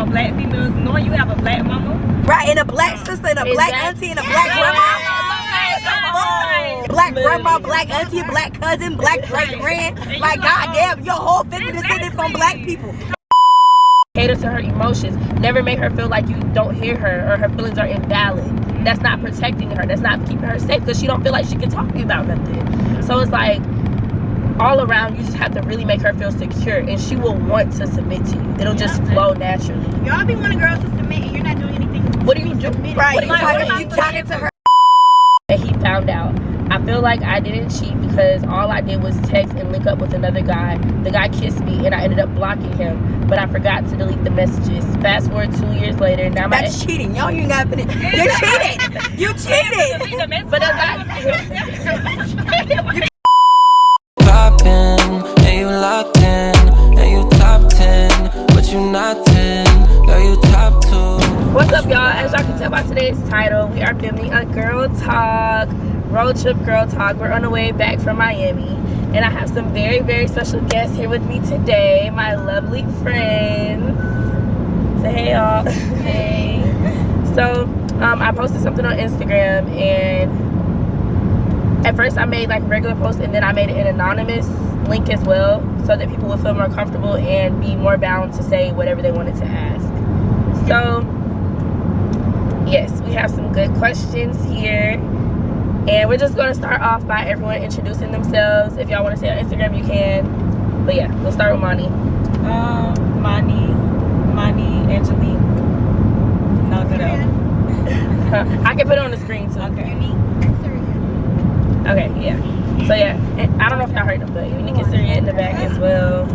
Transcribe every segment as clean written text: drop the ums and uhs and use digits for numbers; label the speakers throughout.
Speaker 1: on black females, knowing you have a black mama.
Speaker 2: Right, and a black sister, and a black auntie, and a black grandma. Black grandma, black auntie, black cousin, black great grand. Like, goddamn, your whole family descended from black people.
Speaker 3: Cater to her emotions. Never make her feel like you don't hear her or her feelings are invalid. That's not protecting her. That's not keeping her safe because she don't feel like she can talk to you about nothing. So it's like, all around, you just have to really make her feel secure, and she will want to submit to you. It'll just flow naturally.
Speaker 4: Y'all be wanting girls to submit, and you're not doing anything.
Speaker 3: What do you do?
Speaker 2: Right, you talking to her.
Speaker 3: And he found out. I feel like I didn't cheat because all I did was text and link up with another guy. The guy kissed me, and I ended up blocking him, but I forgot to delete the messages. Fast forward 2 years later, now
Speaker 2: that's cheating. Y'all, you got to. You cheated. You cheated.
Speaker 3: But that's not.
Speaker 5: And you locked in, and you top 10, but you not 10, girl, you top 2.
Speaker 3: What's up, y'all? As y'all can tell by today's title, we are filming a girl talk, road trip girl talk. We're on the way back from Miami, and I have some very, very special guests here with me today, my lovely friends. Say hey, y'all. Hey. So, I posted something on Instagram, and at first I made like a regular post, and then I made it an anonymous link as well, so that people would feel more comfortable and be more bound to say whatever they wanted to ask. So yes, we have some good questions here, and we're just going to start off by everyone introducing themselves. If y'all want to say on Instagram, you can, but yeah, we'll start with Mani.
Speaker 1: Mani, Angelique. No, good.
Speaker 3: I can put it on the screen too.
Speaker 1: Okay.
Speaker 3: Okay, yeah. So yeah, and I don't know if y'all heard them, but Unique and Saria in the back as well.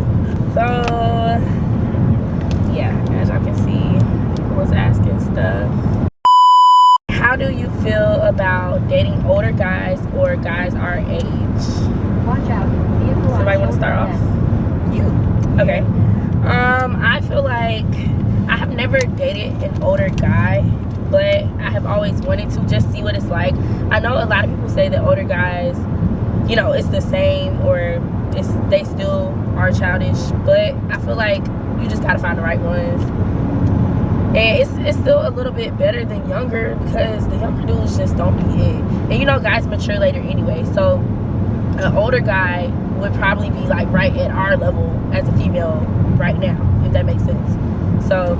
Speaker 3: So yeah, as y'all can see, people was asking stuff. How do you feel about dating older guys or guys our age?
Speaker 4: Watch out.
Speaker 3: Somebody want to start off?
Speaker 4: You.
Speaker 3: Okay. I feel like I have never dated an older guy, but I have always wanted to just see what it's like. I know a lot of people say that older guys, you know, it's the same, or they still are childish, but I feel like you just gotta find the right ones. And it's still a little bit better than younger, because the younger dudes just don't be it. And you know, guys mature later anyway, so an older guy would probably be like right at our level as a female right now, if that makes sense. So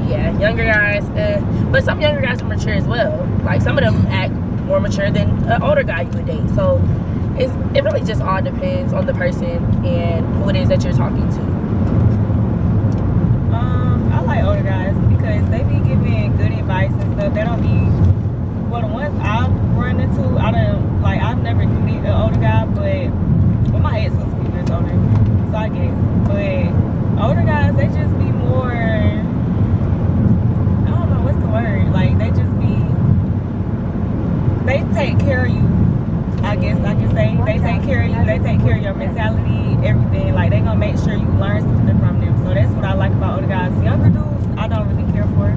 Speaker 3: yeah, younger guys, but some younger guys are mature as well. Like, some of them act more mature than an older guy you would date. So it really just all depends on the person and who it is that you're talking to.
Speaker 1: I like older guys because they be giving good advice and stuff. They don't be, well, the ones I've run into, I've never dated an older guy, but my ex was a few years older, so I guess. But older guys, they just be more, I don't know what's the word, like they take care of you. I guess I can say they take care of you. They take care of your mentality, everything. Like, they gonna make sure you learn something from them. So that's what I like about older guys. Younger dudes, I don't really care for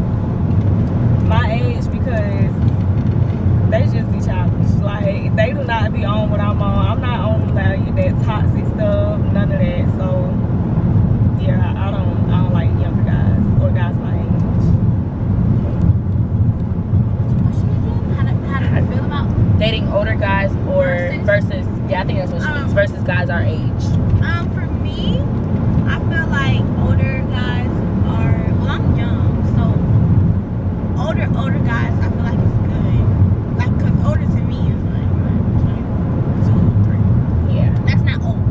Speaker 1: my age, because they just be childish. Like, they do not be on what I'm on. I'm not on that toxic stuff, none of that. So yeah, I don't like younger guys or guys my age.
Speaker 4: How do you feel about
Speaker 3: Dating older guys or versus, yeah, I think that's what she means, versus guys our age.
Speaker 4: For me, I feel like older guys are, well, I'm young, so older guys, I feel like it's good. Like, because older to me is like 22, 23.
Speaker 3: Yeah.
Speaker 4: That's not old.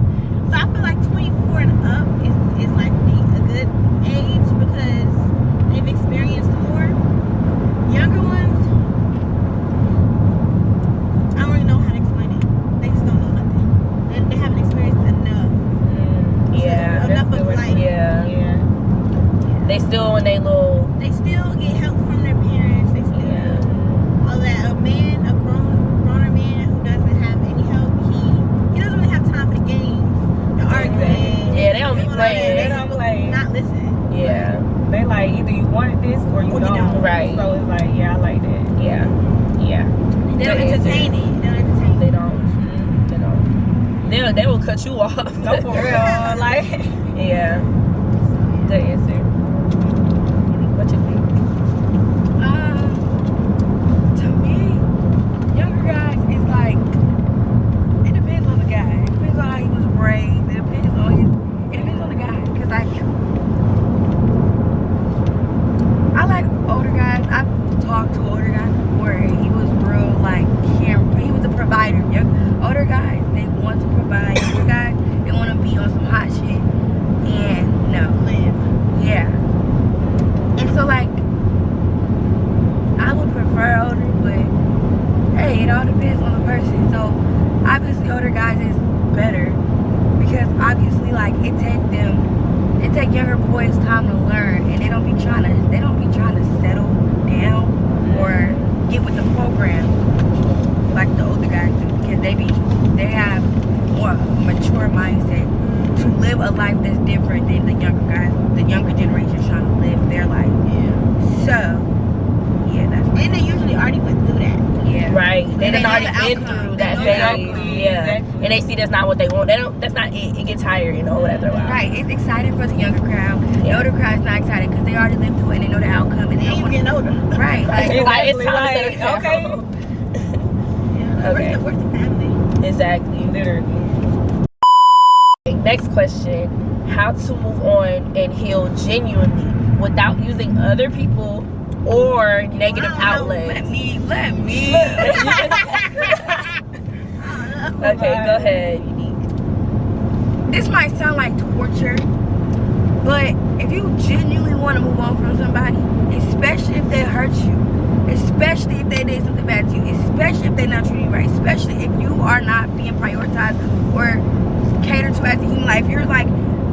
Speaker 4: So I feel like 24 and up is like a good age, because they've experienced more. Younger ones, I don't really know how to explain it. They just don't know nothing. They haven't experienced enough.
Speaker 3: Yeah.
Speaker 4: Enough of life.
Speaker 3: Yeah. They still in they little.
Speaker 4: They still get help from their parents. They still all that. A grown man who doesn't have any help, he doesn't really have time for the games, the arguing.
Speaker 3: Yeah, they don't be playing.
Speaker 1: They don't play.
Speaker 4: Not listen.
Speaker 3: Yeah.
Speaker 1: They like, either you wanted this or you don't.
Speaker 3: Right.
Speaker 1: So it's like, yeah, I like that.
Speaker 3: Yeah.
Speaker 4: They don't entertain it.
Speaker 3: They don't. They will cut you off.
Speaker 1: No, for real. Like,
Speaker 3: yeah. Good answer. you think?
Speaker 2: To me, younger guys is like, it depends on the guy. It depends on how he was raised. It depends on the guy. Cause like, I like older guys. I've talked to older guys before. He was real like, he was a provider. Older guys, they want to provide. Younger guys, they want to be on some hot shit. And no. Yeah. And so like, I would prefer older, but hey, it all depends on the person. So obviously older guys is better because obviously like it take younger boys time to learn, and they don't be trying to settle down or get with the program like the older guys do, because they have more mature mindset to live a life that's different than the younger guys, the younger generation trying to live their life. Yeah. So yeah, that's right.
Speaker 4: And they usually already went through that.
Speaker 3: Yeah. Right. They done already been
Speaker 2: outcome.
Speaker 3: through that phase.
Speaker 1: Exactly.
Speaker 3: Yeah.
Speaker 1: Exactly.
Speaker 3: And they see that's not what they want. That's not it. It gets tired, you know, after a while.
Speaker 2: Right, it's exciting for the younger crowd. The
Speaker 3: Yeah.
Speaker 2: older crowd's not excited because they already lived through it and they know the outcome, and they
Speaker 4: And
Speaker 2: don't
Speaker 4: you
Speaker 2: want
Speaker 4: getting older.
Speaker 2: right. Like,
Speaker 3: It's
Speaker 1: Exactly,
Speaker 3: time to
Speaker 1: like,
Speaker 3: settle down.
Speaker 1: okay.
Speaker 4: Yeah.
Speaker 3: Okay.
Speaker 4: Where's the family?
Speaker 3: Exactly.
Speaker 1: Literally.
Speaker 3: Next question. How to move on and heal genuinely without using other people or negative outlets.
Speaker 2: let me.
Speaker 3: Okay, go ahead, Unique.
Speaker 2: This might sound like torture, but if you genuinely want to move on from somebody, especially if they hurt you, especially if they did something bad to you, especially if they're not treating you right, especially if you are not being prioritized or catered to as a human life, you're like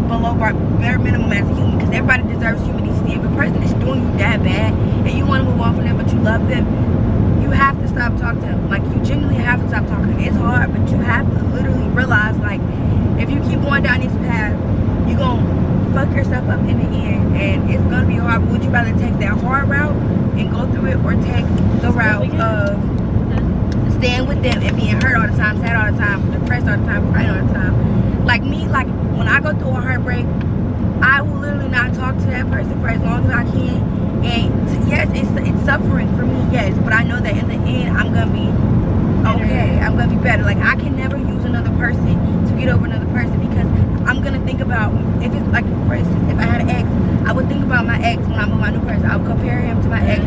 Speaker 2: below bare minimum as a human, because everybody deserves human decency. If a person is doing you that bad and you want to move on from them but you love them, you have to stop talking to them. Like, you genuinely have to stop talking to them. It's hard, but you have to literally realize, like, if you keep going down this path, you're going to fuck yourself up in the end, and it's going to be hard. But would you rather take that hard route and go through it, or take the route of staying with them and being hurt all the time, sad all the time, depressed all the time, crying all the time? Like me, like when I go through a heartbreak, I will literally not talk to that person for as long as I can. And yes, it's suffering for me, yes, but I know that in the end I'm gonna be okay. I'm gonna be better. Like, I can never use another person to get over another person, because I'm gonna think about, if it's like, for instance, if I had an ex, I would think about my ex when I'm with my new person. I would compare him to my ex.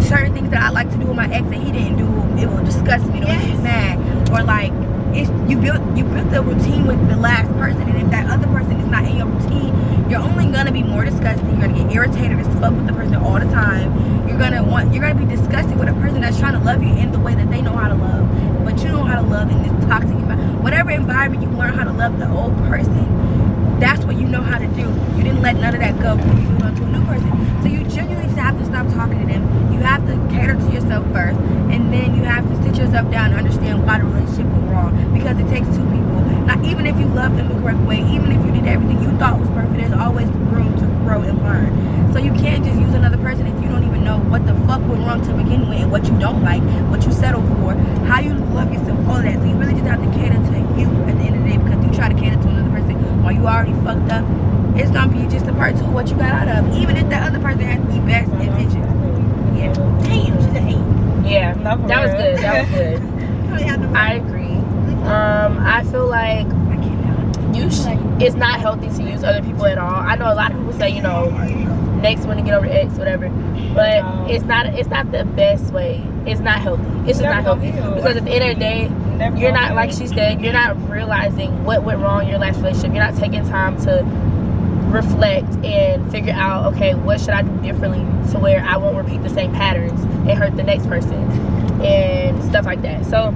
Speaker 2: Certain things that I like to do with my ex that he didn't do, it will disgust me, it'll make me mad. Or like, you built the routine with the last person, and if that other person is not in your routine, you're only gonna be more disgusted. You're gonna get irritated as fuck with the person all the time. You're gonna be disgusted with a person that's trying to love you in the way that they know how to love, but you know how to love in this toxic environment. Whatever environment you learn how to love the old person, that's what you know how to do. You didn't let none of that go when you moved on to a new person. So you genuinely just have to stop talking to them. You have to cater to yourself first, and then you have to sit yourself down and understand why the relationship went wrong, because it takes two people. Now, even if you love them the correct way, even if you did everything you thought was perfect, there's always room to grow and learn. So you can't just use another person if you don't even know what the fuck went wrong to begin with, and what you don't like, what you settle for, how you love yourself, all of that. So you really just have to cater to you at the end of the day, because you try to cater to another person while you already fucked up, it's gonna be just a part two of what you got out of, even if that other person has the best intentions. Yeah.
Speaker 4: Damn, she's an 8.
Speaker 3: Yeah,
Speaker 1: No, for
Speaker 3: that was
Speaker 1: real.
Speaker 3: good. That was good. I agree. I feel like it's not healthy to use other people at all. I know a lot of people say, you know, next one to get over X, whatever, but it's not the best way. It's not healthy. It's just not healthy, because at the end of the day, you're not, like she said, you're not realizing what went wrong in your last relationship. You're not taking time to reflect and figure out, okay, what should I do differently to where I won't repeat the same patterns and hurt the next person and stuff like that. So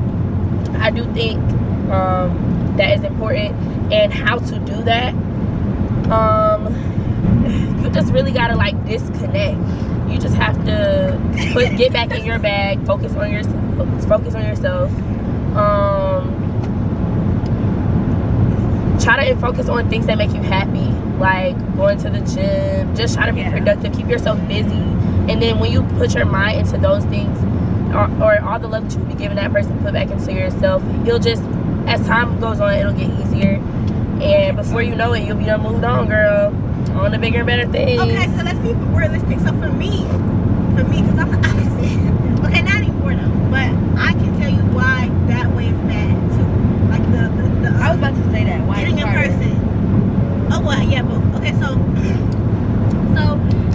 Speaker 3: I do think that is important. And how to do that, you just really gotta like disconnect. You just have to get back in your bag, focus on yourself. Try to focus on things that make you happy, like going to the gym. Just try to be productive, keep yourself busy, and then when you put your mind into those things, or all the love that you will be giving that person, put back into yourself, you'll just, as time goes on, it'll get easier, and before you know it, you'll be done moved on, girl. On the bigger and better things.
Speaker 4: Okay, so let's be realistic. So for me, because I'm the opposite. Okay, not anymore though, but I can tell you why that way is bad too. Like the
Speaker 2: I was about to say that. Why
Speaker 4: getting
Speaker 2: it's
Speaker 4: a
Speaker 2: harder.
Speaker 4: person. Oh well, yeah, but okay, so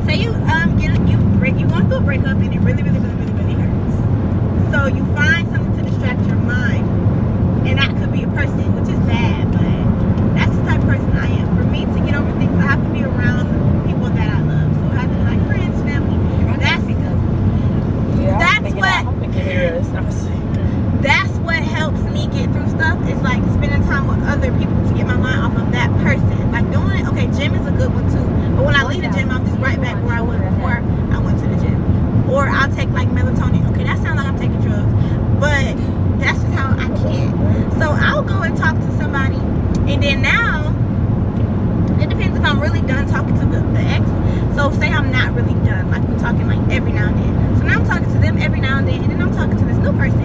Speaker 4: say you you going through a breakup and it really hurts. So you find something to distract your mind, and that could be a person, which is bad, but that's the type of person I am. For me to get over things, I have to be around people that I love. So I have to be like friends, family. That's what helps me get through stuff. It's like spending time with other people to get my mind off of that person. Like doing, okay, gym is a good one too. But when I leave the gym, I'm just right back where I was before I went to the gym. Or I'll take like melatonin. Okay, that sounds like I'm taking drugs, but that's just how I can. So I'll go and talk to somebody, and then now it depends if I'm really done talking to the ex. So say I'm not really done, like we're talking like every now and then. So now I'm talking to them every now and then, and then I'm talking to this new person,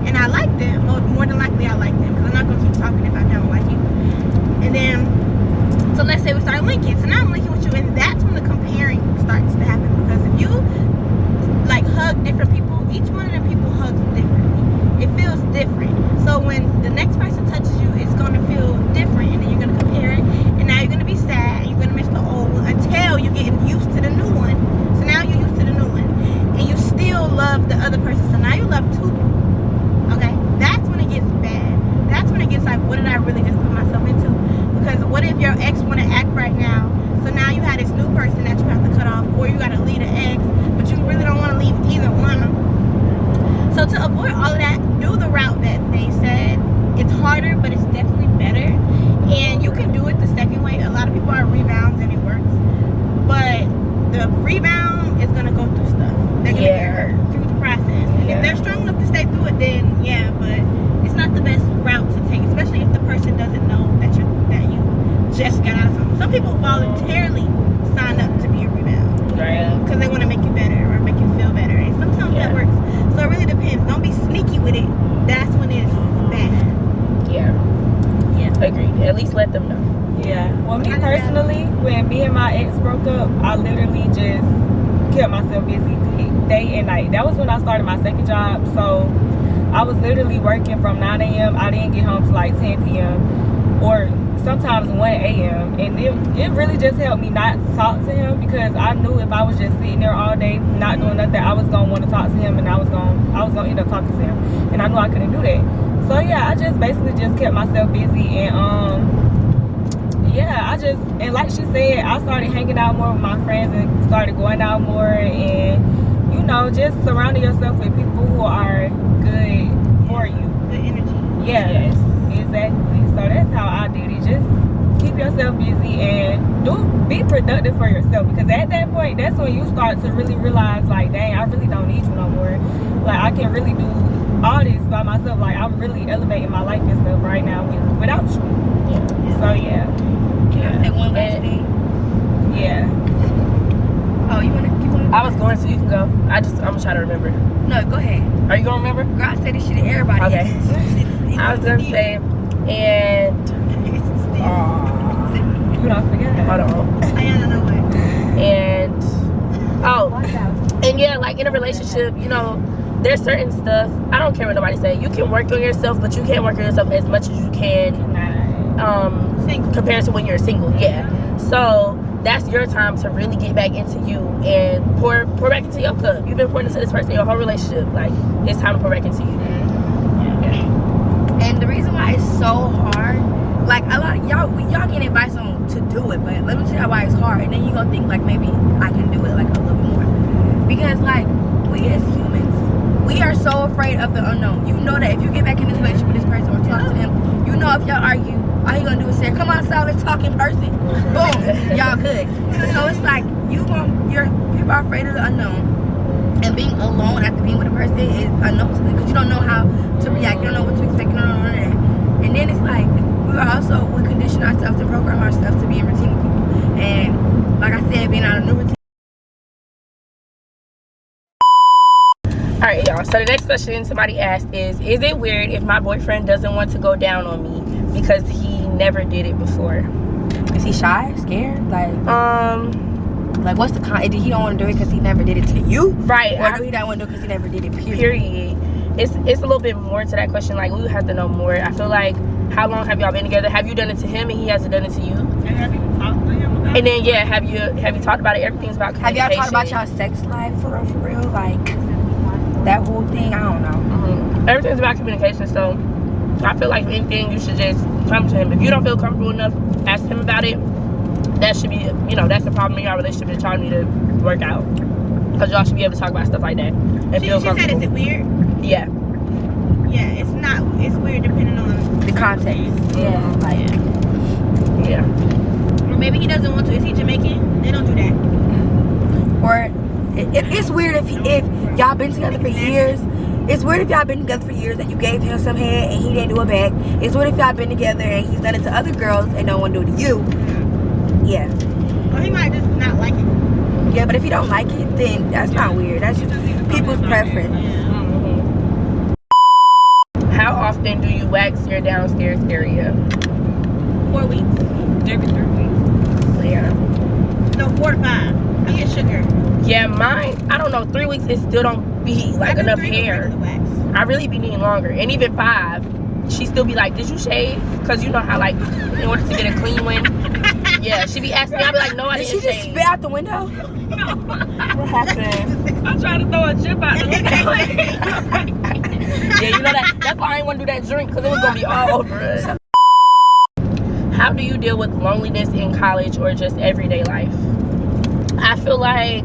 Speaker 4: and I like them. More than likely I like them, because I'm not gonna keep talking if I don't like you. And then, so let's say we start linking. So now I'm linking with you, and that's when the comparing starts to happen. Because if you like hug different people, each one of them people hugs differently. It feels different. So when the next person touches you, it's gonna feel different, and then you're gonna compare it, and now you're gonna be sad, and you're gonna miss the old one until you're getting used to the new one. So now you're used to the new one, and you still love the other person. So now you love two people. Okay, that's when it gets bad. That's when it gets like, what did I really just put myself into? Because what if your ex want to act right now? So now you have this new person that you have to cut off, or you gotta leave the ex, but you really don't want to leave either one. So to avoid all of that, do the route that they said. It's harder, but it's definitely better. And you can do it the second way. A lot of people are rebounds and it works. But the rebound is gonna go through stuff. They're gonna get hurt through the process. And if they're strong enough to stay through it, then yeah, but it's not the best route to take, especially if the person doesn't know that you just got out of something. Some people voluntarily sign up to be a rebound.
Speaker 3: Right.
Speaker 4: Because they want to make you better or make you feel better. And sometimes that works. So it really depends. Don't be sneaky with it. That's when it's bad.
Speaker 3: Yeah. Agreed. At least let them know.
Speaker 1: Yeah. Well, me personally, when me and my ex broke up, I literally just kept myself busy day and night. That was when I started my second job. So I was literally working from 9 a.m. I didn't get home till like 10 p.m. or sometimes 1 a.m. And it really just helped me not talk to him, because I knew if I was just sitting there all day not doing nothing, I was gonna want to talk to him, and I was gonna end up talking to him, and I knew I couldn't do that. So yeah, I just basically just kept myself busy, and and like she said, I started hanging out more with my friends and started going out more, and just surrounding yourself with people who are good for you.
Speaker 4: Good energy.
Speaker 1: Yeah. Yes. Exactly. So that's how I did it. Just keep yourself busy and be productive for yourself, because at that point, that's when you start to really realize, like, dang, I really don't need you no more. Like, I can really do all this by myself. Like, I'm really elevating my life and stuff right now without you.
Speaker 3: Yeah.
Speaker 1: So yeah.
Speaker 2: Can I say one last thing?
Speaker 1: Yeah.
Speaker 2: Oh, you wanna?
Speaker 3: I was going to. You can go. I'm gonna try to remember.
Speaker 2: No, go ahead.
Speaker 3: Are you gonna remember?
Speaker 2: Girl, I say this shit to everybody.
Speaker 3: Okay.
Speaker 2: It's
Speaker 3: I was gonna say, and
Speaker 1: You don't forget.
Speaker 3: hold on.
Speaker 4: Ayanna Monae.
Speaker 3: And yeah, like in a relationship, there's certain stuff. I don't care what nobody say. You can work on yourself, but you can't work on yourself as much as you can compared to when you're single. Yeah. So that's your time to really get back into you and pour back into your cup. You've been pouring into this person your whole relationship. Like, it's time to pour back into you.
Speaker 2: And the reason why it's so hard, like a lot of y'all get advice on to do it, but let me tell you why it's hard. And then you gonna think like maybe I can do it like a little bit more, because like we as humans, we are so afraid of the unknown. You know that if you get back in this relationship with this person or talk to them, if y'all argue, all you gonna do is say, come on, Sal, let's talk in person. Boom, y'all good. So it's like people are afraid of the unknown, and being alone after being with a person is unknown to them, because you don't know how to react, you don't know what to expect, you don't know none of that. And then it's like we condition ourselves and program ourselves to be in routine with people, and like I said, being on a new routine.
Speaker 3: Alright, y'all, so the next question somebody asked is it weird if my boyfriend doesn't want to go down on me because he never did it before?
Speaker 2: Is he shy, scared? Like what's the did he don't want to do it because he never did it to you?
Speaker 3: Right.
Speaker 2: Or do he don't want to do it because he never did it,
Speaker 3: Period. It's a little bit more to that question. Like, we would have to know more. I feel like, how long have y'all been together? Have you done it to him and he hasn't done it to you?
Speaker 1: And have you talked to him about
Speaker 3: And then, yeah, have you talked about it? Everything's about
Speaker 2: Have
Speaker 3: communication.
Speaker 2: y'all talked about y'all sex life for real? Like, that whole thing? I don't know.
Speaker 3: Everything's about communication, so I feel like if anything, you should just come to him. If you don't feel comfortable enough, ask him about it. That should be, that's the problem in your relationship that y'all need to work out. Because y'all should be able to talk about stuff like that and feel
Speaker 4: She
Speaker 3: comfortable.
Speaker 4: said, is it weird?
Speaker 3: Yeah.
Speaker 4: Yeah, it's not. It's weird depending on
Speaker 2: The context. Yeah, like.
Speaker 3: Yeah.
Speaker 4: Or maybe he doesn't want to. Is he Jamaican? They don't do that.
Speaker 2: Or it's weird if y'all been together for years. It's weird if y'all been together for years and you gave him some head and he didn't do it back. It's weird if y'all been together and he's done it to other girls and don't want to do it to you. Yeah.
Speaker 4: Or he might just not like it.
Speaker 2: Yeah, but if you don't like it, then that's not weird. That's just people's preference.
Speaker 3: How often do you wax your downstairs area?
Speaker 4: 4 weeks.
Speaker 1: every 3 weeks.
Speaker 3: Yeah.
Speaker 4: No, 4 to 5. I get sugar.
Speaker 3: Yeah, mine, I don't know, 3 weeks, it still don't be like enough hair. I really be needing longer. And even 5, she still be like, did you shave? Because you know how, like, in order to get a clean one, yeah, she be asking me, I be like, no, I
Speaker 2: Did
Speaker 3: didn't
Speaker 2: she just
Speaker 3: shave.
Speaker 2: spit out the window?
Speaker 3: What happened?
Speaker 1: I'm trying to throw a chip out the window.
Speaker 3: Yeah, you know that's why I didn't want to do that drink, because it was going to be all over us. How do you deal with loneliness in college or just everyday life? I feel like,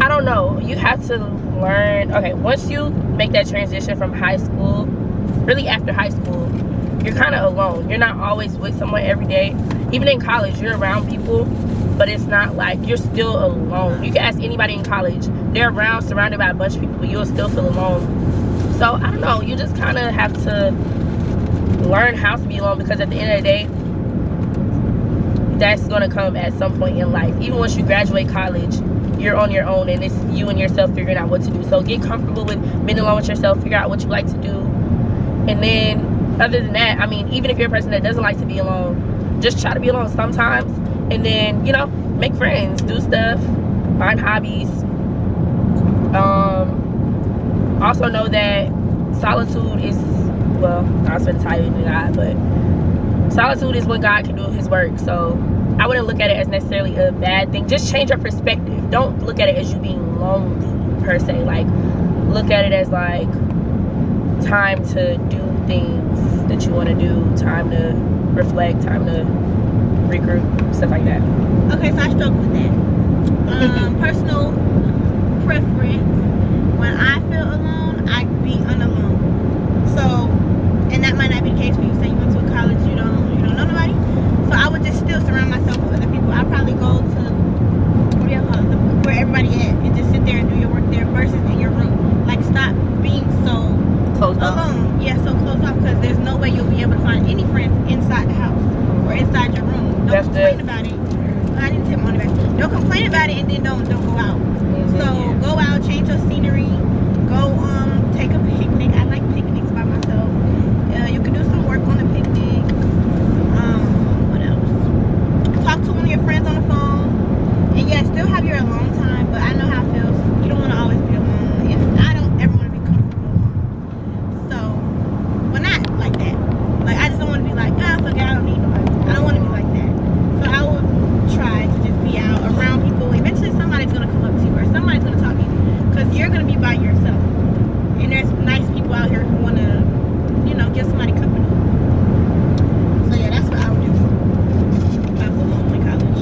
Speaker 3: I don't know, you have to learn, okay, once you make that transition from high school, really after high school, you're kind of alone. You're not always with someone every day. Even in college, you're around people, but it's not like you're still alone. You can ask anybody in college. They're around, surrounded by a bunch of people, but you'll still feel alone. So, I don't know, you just kind of have to learn how to be alone, because at the end of the day, that's going to come at some point in life. Even once you graduate college, you're on your own, and it's you and yourself figuring out what to do. So get comfortable with being alone with yourself, figure out what you like to do, and then other than that, I mean, even if you're a person that doesn't like to be alone, just try to be alone sometimes, and then, make friends, do stuff, find hobbies. Also know that solitude is, well, I was going to tell you that, but solitude is when God can do his work. So I wouldn't look at it as necessarily a bad thing. Just change your perspective. Don't look at it as you being lonely per se. Like, look at it as like time to do things that you want to do, time to reflect, time to regroup, stuff like that.
Speaker 4: Okay, so I struggle with that. Personal preference. When I feel alone, I be unalone. So, and that might not be the case for you. Say you went to a college, you don't know nobody. So I would just still surround myself with other people. I'd probably go to where everybody at and just sit there and do your work there versus in your room. Like, stop being so
Speaker 2: Closed off.
Speaker 4: alone. Yeah, so closed off, because there's no way you'll be able to find any friends inside the house or inside your room. Don't complain about it. I didn't take money back. Don't complain about it and then don't go out. So go out, change your scenery, go take a picnic. I like picnics by myself. You can do some work on the picnic. What else? Talk to one of your friends on the phone. And yeah, still have your alone time, but I know how it feels. You don't want to always be alone. And I don't ever want to be comfortable alone. So, well, not like that. Like, I just don't want to be like, I don't need nobody. I don't want to be like that. So I would try to just be out around people. Eventually somebody's going to come up to you or somebody's going to talk to you, because you're going to be by yourself. And there's nice people out here who want to, give somebody company. So yeah, that's what I would do if I was alone in college.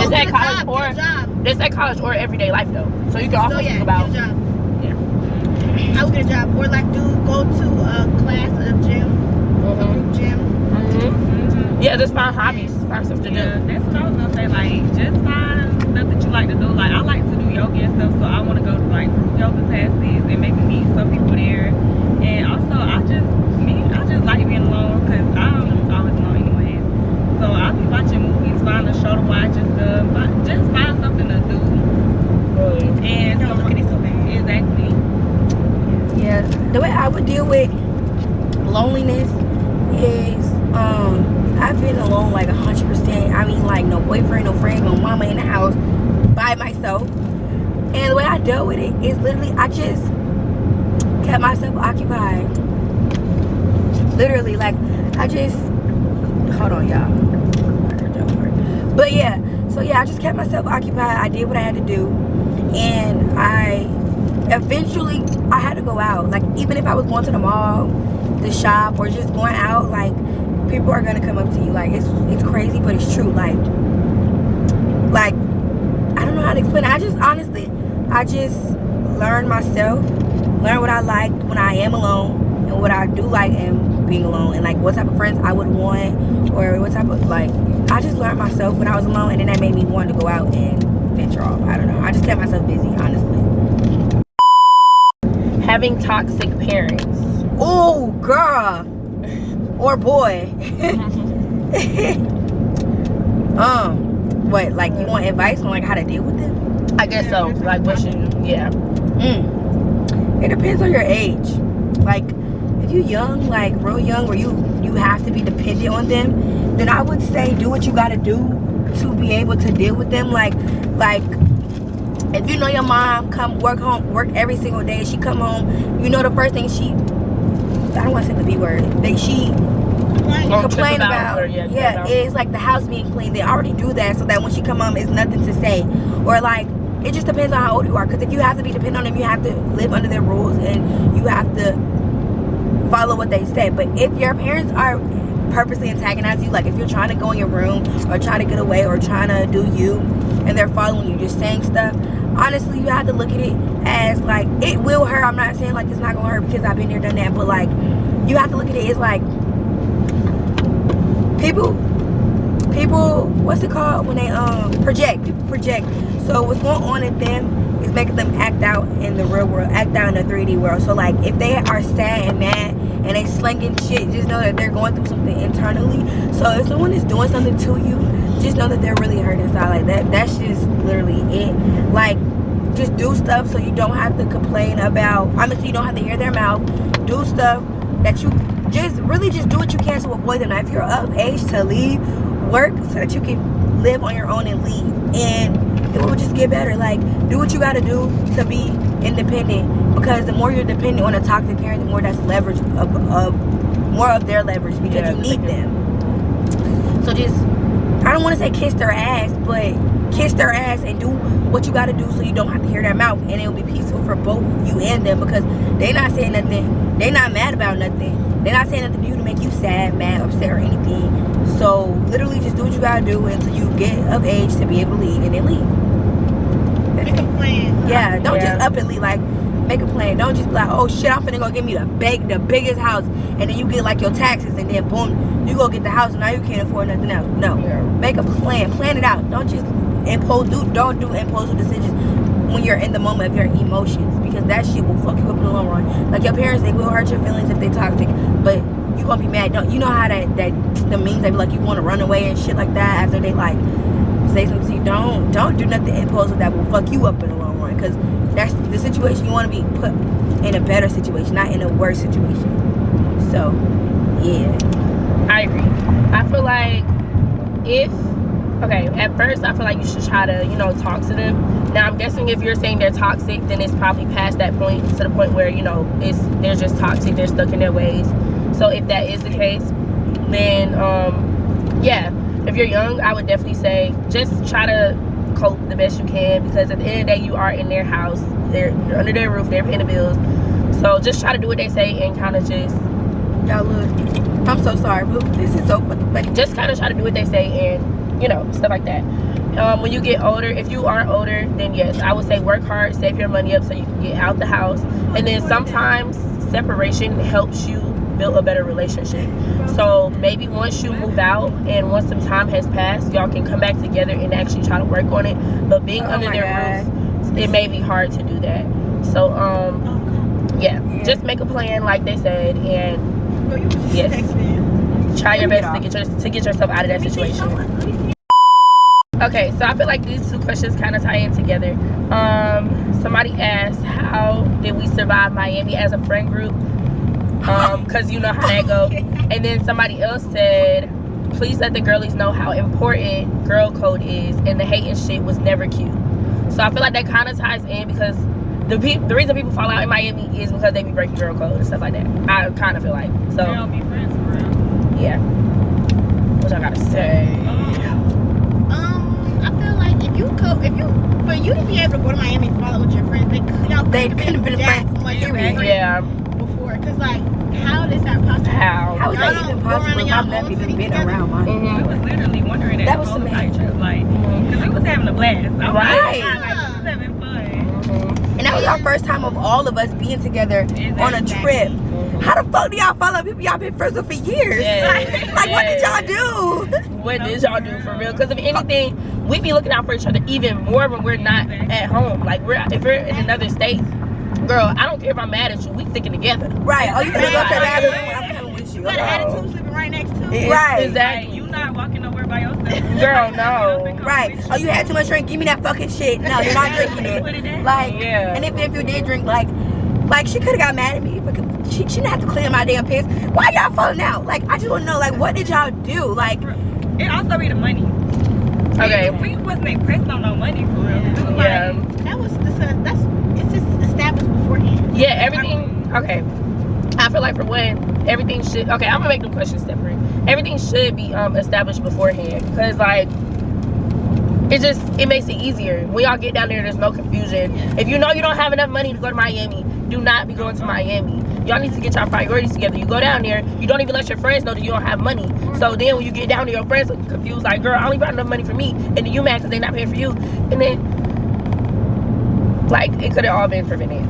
Speaker 3: Is that college
Speaker 4: Get a job.
Speaker 3: It's at college or everyday life though. So you can also think about.
Speaker 4: Get a job.
Speaker 3: Yeah.
Speaker 4: I would get a job, or like go to a class, a gym, a group gym.
Speaker 3: Yeah, just find hobbies, find stuff to do.
Speaker 1: Yeah, that's what I was gonna say. Like, just find stuff that you like to do. Like, I like to do yoga and stuff, so I want to go to like group yoga classes and maybe meet some people there. And also, I just like being alone, because I'm always alone anyway. So I'll be watching movies, find a show to watch and stuff. But just find something to do. And
Speaker 4: Don't look at it so bad.
Speaker 1: Exactly.
Speaker 2: Yeah, the way I would deal with loneliness is I've been alone like 100%. I mean, like, no boyfriend, no friend, no mama in the house, by myself. And the way I dealt with it is literally I just kept myself occupied. Literally, like, I just, hold on, y'all. But yeah, so yeah, I just kept myself occupied. I did what I had to do, and I eventually I had to go out. Like, even if I was going to the mall, the shop, or just going out, like, people are gonna come up to you. Like, it's crazy, but it's true. Like I don't know how to explain it. I just honestly, I just learned myself, learn what I like when I am alone, and what I do like in being alone, and like what type of friends I would want, or what type of, like, I just learned myself when I was alone, and then that made me want to go out and venture off. I don't know, I just kept myself busy, honestly.
Speaker 3: Having toxic parents.
Speaker 2: Oh, girl. Or boy. What, like, you want advice on like how to deal with them?
Speaker 3: I guess so. Like, what should you, yeah.
Speaker 2: It depends on your age. Like, if you're young, like real young, where you have to be dependent on them, then I would say do what you gotta do to be able to deal with them. Like if you know your mom come work every single day, she come home, you know the first thing I don't want to say the B word, that she complain about is like the house being clean. They already do that, so that when she come home, it's nothing to say. Or like, it just depends on how old you are, because if you have to be dependent on them, you have to live under their rules, and you have to follow what they say. But if your parents are purposely antagonizing you, like if you're trying to go in your room or trying to get away or trying to do you, and they're following you, just saying stuff, honestly, you have to look at it as like, it will hurt. I'm not saying like it's not gonna hurt, because I've been there, done that, but like, you have to look at it as like, people, what's it called when they project. So what's going on in them is making them act out in the real world, act out in the 3D world. So like, if they are sad and mad and they slinging shit, just know that they're going through something internally. So if someone is doing something to you, just know that they're really hurt inside. Like, that's just literally it. Like, just do stuff so you don't have to complain about, honestly, you don't have to hear their mouth. Do stuff that you just do what you can to avoid them. Now, if you're of age to leave, work so that you can live on your own and leave, and it will just get better. Like, do what you got to do to be independent, because the more you're dependent on a toxic parent, the more that's leverage more of their leverage, because you need them. So just, I don't want to say kiss their ass, but kiss their ass and do what you got to do so you don't have to hear their mouth, and it'll be peaceful for both you and them, because they're not saying nothing, they're not mad about nothing, they're not saying nothing to you to make you sad, mad, upset, or anything. So literally just do what you gotta do until you get of age to be able to leave, and then leave.
Speaker 4: Make a plan.
Speaker 2: Yeah, don't just up and leave. Like, make a plan. Don't just be like, oh shit, I'm finna go get me the biggest house, and then you get like your taxes, and then boom, you go get the house, and now you can't afford nothing else. No, make a plan it out. Don't just don't do impulsive decisions when you're in the moment of your emotions, because that shit will fuck you up in the long run. Like, your parents, they will hurt your feelings if they toxic, but you gonna be mad. Don't you know how that the means, they be like, you want to run away and shit like that after they like say something to you? Don't do nothing impulsive that will fuck you up in the long run, because that's the situation. You want to be put in a better situation, not in a worse situation. So yeah,
Speaker 3: I agree. I feel like at first I feel like you should try to, talk to them. Now, I'm guessing if you're saying they're toxic, then it's probably past that point, to the point where, they're just toxic, they're stuck in their ways. So if that is the case, then if you're young, I would definitely say just try to cope the best you can, because at the end of the day, you are in their house, you're under their roof, they're paying the bills. So just try to do what they say, and kind of just,
Speaker 2: y'all look, I'm so sorry, but this is so funny.
Speaker 3: Just kind of try to do what they say, and stuff like that. When you get older, if you are older, then yes, I would say work hard, save your money up so you can get out the house. And then sometimes separation helps you build a better relationship. So maybe once you move out and once some time has passed, y'all can come back together and actually try to work on it. But being under their roof, it may be hard to do that. So just make a plan like they said, and yes, try your best to get yourself out of that situation. Okay, so I feel like these two questions kind of tie in together. Somebody asked, how did we survive Miami as a friend group? because you know how that go. And then somebody else said, please let the girlies know how important girl code is, and the hating shit was never cute. So I feel like that kind of ties in, because the reason people fall out in Miami is because they be breaking girl code and stuff like that. I kind of feel like. So
Speaker 1: They don't be friends for real.
Speaker 3: yeah. What I gotta say?
Speaker 4: I feel like for you to be able to go to Miami and follow with your friends, they could have been friends
Speaker 3: Yeah.
Speaker 4: before. Cause like, how is that possible?
Speaker 2: How is
Speaker 4: Y'all
Speaker 2: that
Speaker 4: don't
Speaker 2: even
Speaker 4: go around
Speaker 2: possible?
Speaker 4: in y'all
Speaker 2: I've never
Speaker 4: own
Speaker 2: even
Speaker 4: city
Speaker 2: been
Speaker 4: together?
Speaker 2: around mine.
Speaker 1: We was literally wondering
Speaker 2: That was some
Speaker 1: night trip, like, because we was having a blast. I'm
Speaker 3: Right.
Speaker 1: like, we was having fun.
Speaker 2: And that was our first time of all of us being together on a trip. How the fuck do y'all follow people y'all been friends with for years?
Speaker 3: Yes.
Speaker 2: Like, what did y'all do?
Speaker 3: What did y'all do for real? Because if anything, we be looking out for each other even more when we're not at home. Like, if we're in another state, girl, I don't care if I'm mad at you. We sticking together.
Speaker 2: Right. Oh, you gonna go to the bathroom? I'm coming with you.
Speaker 4: You got an attitude sleeping right next to you.
Speaker 2: Right.
Speaker 1: Like,
Speaker 3: Exactly.
Speaker 1: you not walking nowhere by yourself.
Speaker 3: Girl, no.
Speaker 2: Right. Oh, you had too much drink? Give me that fucking shit. No, you're not drinking it. Like,
Speaker 3: Yeah.
Speaker 2: and if you did drink, like she could have got mad at me, but she didn't have to clean my damn pants. Why y'all falling out? Like, I just want to know, like, what did y'all do? Like,
Speaker 1: It also be the money.
Speaker 3: Okay.
Speaker 1: We wasn't impressed on no money for real. It was
Speaker 3: Yeah.
Speaker 4: It's just established beforehand.
Speaker 3: Yeah, everything. Okay. I feel like for one, everything should. Okay, I'm gonna make them questions separate. Everything should be established beforehand, because like it makes it easier when y'all get down there. There's no confusion. If you know you don't have enough money to go to Miami, do not be going to Miami. Y'all need to get your priorities together. You go down there, you don't even let your friends know that you don't have money. So then when you get down there, your friends are confused, like, girl, I only got enough money for me, and then you mad because they not paying for you, and then like it could have all been prevented.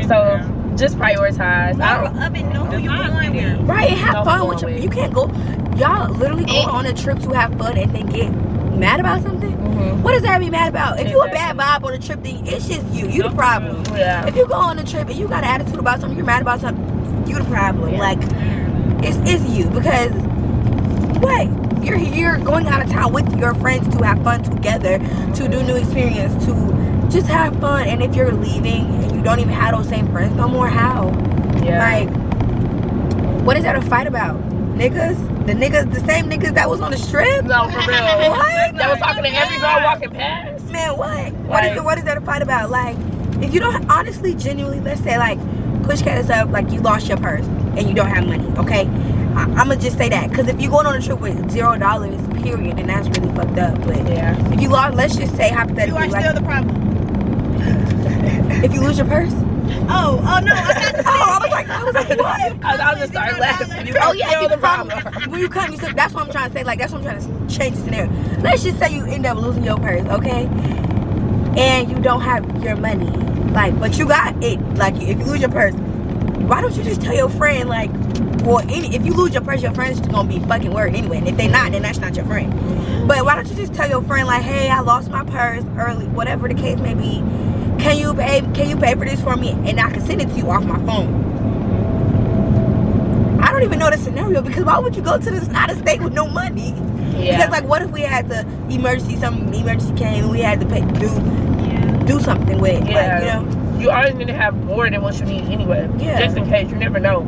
Speaker 3: So just prioritize. I don't.
Speaker 4: Up and know who you're going with.
Speaker 2: right, and have
Speaker 3: No
Speaker 2: fun
Speaker 3: going
Speaker 2: with your.
Speaker 3: with.
Speaker 2: You can't go. Y'all literally go on a trip to have fun and then get mad about something. What does that be mad about? If you a bad vibe on a trip, then it's just you. You the problem.
Speaker 3: Yeah.
Speaker 2: If you go on a trip and you got an attitude about something, you're mad about something, you the problem.
Speaker 3: Yeah.
Speaker 2: Like, it's you, because what? You're here going out of town with your friends to have fun together, to do new experience, to just have fun. And if you're leaving and you don't even have those same friends no more, how?
Speaker 3: Yeah.
Speaker 2: Like, what is that a fight about? Niggas? The same niggas that was on the strip?
Speaker 3: No, for real.
Speaker 2: What?
Speaker 3: That was talking to every girl walking past.
Speaker 2: Man, what?
Speaker 3: Like-
Speaker 2: What is that a fight about? Like, if you don't honestly, genuinely, let's say, like, push case up, like, you lost your purse and you don't have money, okay? I'm gonna just say that, because if you're going on a trip with $0, period, then that's really fucked up. But
Speaker 3: Yeah.
Speaker 2: if you lost, let's just say
Speaker 4: You
Speaker 2: hypothetically,
Speaker 4: are
Speaker 2: like,
Speaker 4: still the problem.
Speaker 2: if you lose your purse.
Speaker 4: Oh no!
Speaker 2: I was like, what?
Speaker 3: I'll just start laughing. You
Speaker 2: Oh yeah,
Speaker 3: still
Speaker 2: if
Speaker 3: the
Speaker 2: you come,
Speaker 3: problem.
Speaker 2: when you come, you still, that's what I'm trying to say. Like, that's what I'm trying to change the scenario. Let's just say you end up losing your purse, okay? And you don't have your money, like, but you got it. Like, if you lose your purse, why don't you just tell your friend, like, well, if you lose your purse, your friend's gonna be fucking worried anyway. And if they not, then that's not your friend. But why don't you just tell your friend, like, hey, I lost my purse early, whatever the case may be. Can you pay for this for me, and I can send it to you off my phone? I don't even know the scenario, because why would you go to this out of state with no money?
Speaker 3: Yeah.
Speaker 2: Because, like, what if we had the emergency came and we had to do something with,
Speaker 3: Yeah.
Speaker 2: like, you know?
Speaker 3: You always need to have more than what you need anyway.
Speaker 2: Yeah.
Speaker 3: Just in case. You never know.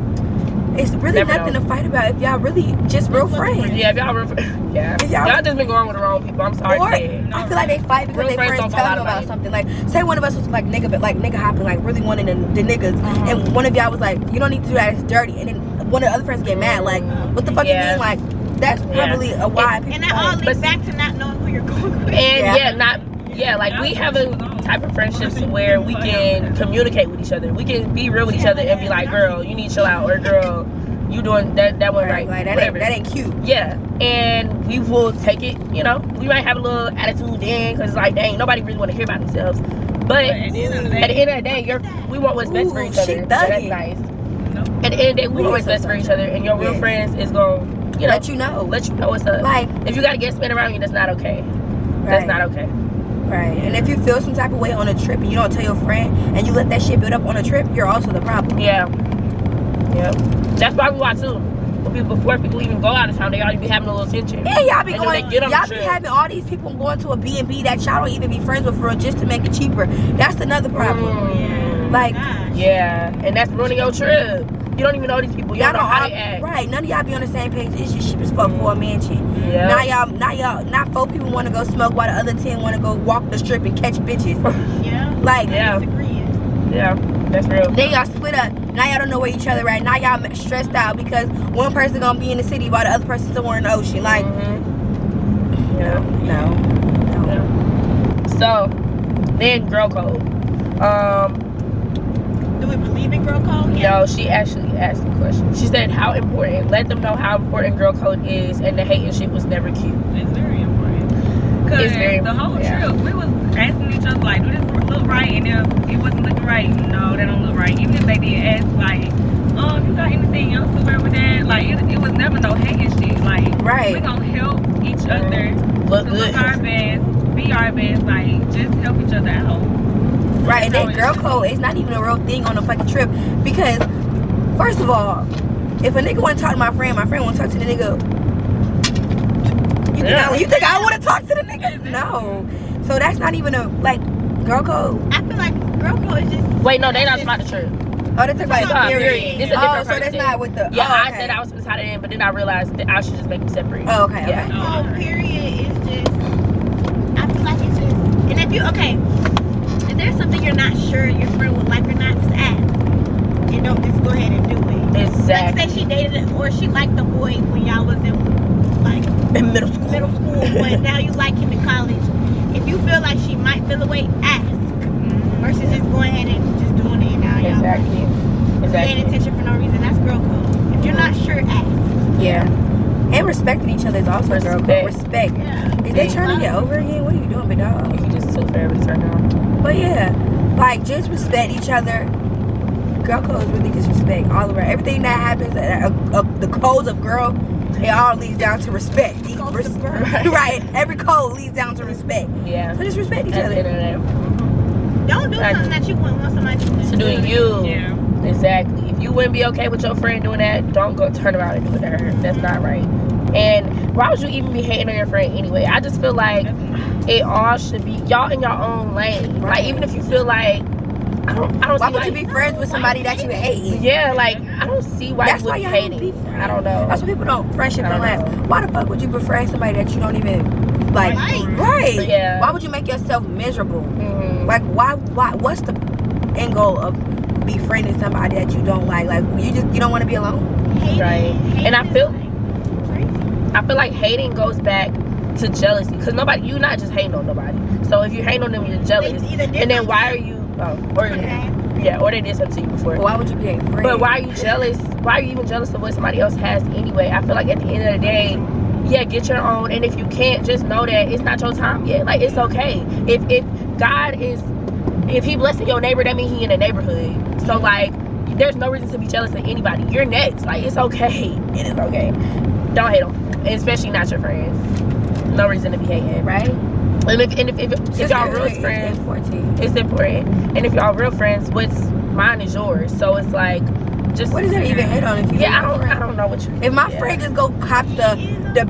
Speaker 2: It's really
Speaker 3: Never
Speaker 2: nothing
Speaker 3: know.
Speaker 2: to fight about if y'all really just real friends.
Speaker 3: Yeah, if y'all real yeah.
Speaker 2: If y'all-
Speaker 3: Y'all just been going with the wrong people. I'm sorry
Speaker 2: Or
Speaker 3: to say it.
Speaker 2: I feel like they fight because
Speaker 3: Real
Speaker 2: their
Speaker 3: friends
Speaker 2: friends
Speaker 3: don't
Speaker 2: tell
Speaker 3: fall out
Speaker 2: them about
Speaker 3: about it.
Speaker 2: something. Like, say one of us was like nigga hopping, like really wanting the niggas, and one of y'all was like, you don't need to do that, it's dirty. And then one of the other friends get mad, like, what the fuck
Speaker 3: Yeah.
Speaker 2: you mean? Like, that's probably a why people
Speaker 4: And that all
Speaker 2: fight.
Speaker 4: leads back to not knowing who you're going with.
Speaker 3: And like we have a type of friendships where we can communicate with each other. We can be real with each other and be like, girl, you need to chill out, or girl, you doing that one right.
Speaker 2: Like,
Speaker 3: whatever.
Speaker 2: that ain't cute.
Speaker 3: Yeah, and we will take it, you know. We might have a little attitude then, because like, dang, nobody really want to hear about themselves. But at the end of the day, we want what's best for each other.
Speaker 2: She
Speaker 3: So that's
Speaker 2: thugging.
Speaker 3: nice. At the end of the day, we want what's best for each other, and your real
Speaker 2: Yes.
Speaker 3: friends is going to, you know,
Speaker 2: Let you know.
Speaker 3: what's up.
Speaker 2: Like,
Speaker 3: If you got to get spin around you, that's not okay. That's
Speaker 2: Right.
Speaker 3: not okay.
Speaker 2: right. And if you feel some type of way on a trip and you don't tell your friend and you let that shit build up on a trip, you're also the problem.
Speaker 3: Yeah. Yep. That's why we watch too. Before people even go out of town, they already be having a little tension.
Speaker 2: Yeah, y'all be
Speaker 3: And then
Speaker 2: going,
Speaker 3: they get on the
Speaker 2: y'all be
Speaker 3: trip.
Speaker 2: having all these people going to a B&B that y'all don't even be friends with for real, just to make it cheaper. That's another problem. Like,
Speaker 3: yeah, and that's ruining your trip. You don't even know these people. You don't know how they act.
Speaker 2: Right, none of y'all be on the same page. It's just cheap as fuck for a mansion.
Speaker 3: Yeah.
Speaker 2: Now 4 people want to go smoke while the other 10 want to go walk the strip and catch bitches.
Speaker 4: Yeah.
Speaker 2: Like,
Speaker 3: Yeah, that's real.
Speaker 2: then y'all split up. Now y'all don't know where each other at. Now y'all stressed out because one person gonna be in the city while the other person somewhere in the ocean. Like, no.
Speaker 3: So, then girl code.
Speaker 4: Do we believe in girl code?
Speaker 3: No, she actually asked a question. She said, how important? Let them know how important girl code is, and the hating shit was never cute.
Speaker 1: It's very important. Because the whole trip, we was asking each other, like, do this look right? And if it wasn't looking right, no, that don't look right. Even if they did ask, like, you got anything else to wear with that? Like, it was never no hating shit. Like, we gonna help each other
Speaker 3: Look
Speaker 1: to
Speaker 3: good.
Speaker 1: look our best, be our best, like, just help each other out.
Speaker 2: Right, and that girl code is not even a real thing on a fucking trip. Because, first of all, if a nigga want to talk to my friend want to talk to the nigga. You think I want to talk to the nigga? No. So that's not even a, like, girl code.
Speaker 4: I feel like girl code is just...
Speaker 3: Wait, no, they not about the trip.
Speaker 2: Oh, they talk about period.
Speaker 3: It's a different
Speaker 2: so that's
Speaker 3: person.
Speaker 2: not with the...
Speaker 3: Yeah,
Speaker 2: oh,
Speaker 3: I said I was supposed to tie it in, but then I realized that I should just make them separate.
Speaker 2: Oh, okay,
Speaker 3: Yeah.
Speaker 2: okay.
Speaker 4: Oh, period is just... I feel like it's just... And if you... Okay. If there's something you're not sure your friend would like or not, just ask. And don't just go ahead and do it.
Speaker 3: Exactly.
Speaker 4: Like, say she dated it, or she liked the boy when y'all was in, like...
Speaker 2: In middle school.
Speaker 4: But now you like him in college. If you feel like she might feel away, ask. Versus just going ahead and just doing it now. Y'all paying attention for no reason. That's girl code. If you're not sure, ask.
Speaker 2: Yeah. And respecting each other is also girl code. Respect.
Speaker 4: Yeah.
Speaker 2: Is they trying to get over again? What are you doing, big dog?
Speaker 3: You just took forever to turn on.
Speaker 2: But yeah, like, just respect each other. Girl code is really just respect all around. Everything that happens, the codes of girl, it all leads down to respect. Right. Every code leads down to respect.
Speaker 3: Yeah.
Speaker 2: So just respect each other.
Speaker 4: Don't do something that you wouldn't want somebody
Speaker 3: To do to you.
Speaker 1: Yeah.
Speaker 3: Exactly. If you wouldn't be okay with your friend doing that, don't go turn around and do it to her. That's not right. And why would you even be hating on your friend anyway? I just feel like it all should be y'all in your own lane.
Speaker 2: Right.
Speaker 3: Like, even if you feel like I don't
Speaker 2: Why
Speaker 3: see
Speaker 2: would you be friends with somebody that you hate?
Speaker 3: Yeah, like, I don't see why
Speaker 2: That's
Speaker 3: you would
Speaker 2: why
Speaker 3: be
Speaker 2: y'all
Speaker 3: hating.
Speaker 2: don't be friends.
Speaker 3: I don't know.
Speaker 2: That's why people don't. Friendship
Speaker 3: I
Speaker 2: don't
Speaker 3: don't
Speaker 2: last.
Speaker 3: know.
Speaker 2: Why the fuck would you befriend somebody that you don't even like? Right.
Speaker 3: Yeah.
Speaker 2: Why would you make yourself miserable?
Speaker 3: Mhm.
Speaker 2: Like, why? What's the end goal of befriending somebody that you don't like? Like, you don't want to be alone.
Speaker 3: Right. And I feel like hating goes back to jealousy, because you're not just hating on nobody. So if you hate on them, you're jealous. And then why are you? Or they did something to you before.
Speaker 2: But why would you be a friend?
Speaker 3: But why are you jealous? Why are you even jealous of what somebody else has anyway? I feel like at the end of the day, yeah, get your own. And if you can't, just know that it's not your time yet. Like, it's okay. If he blessing your neighbor, that means he in the neighborhood. So, like, there's no reason to be jealous of anybody. You're next. Like, it's okay. It is okay. Don't hate them. And especially not your friends. No reason to be hating.
Speaker 2: right?
Speaker 3: And if y'all real friends, it's important. And if y'all real friends, what's mine is yours. So it's like, just
Speaker 2: What does that even hit on if you?
Speaker 3: I don't know what you.
Speaker 2: If my friend just go cop the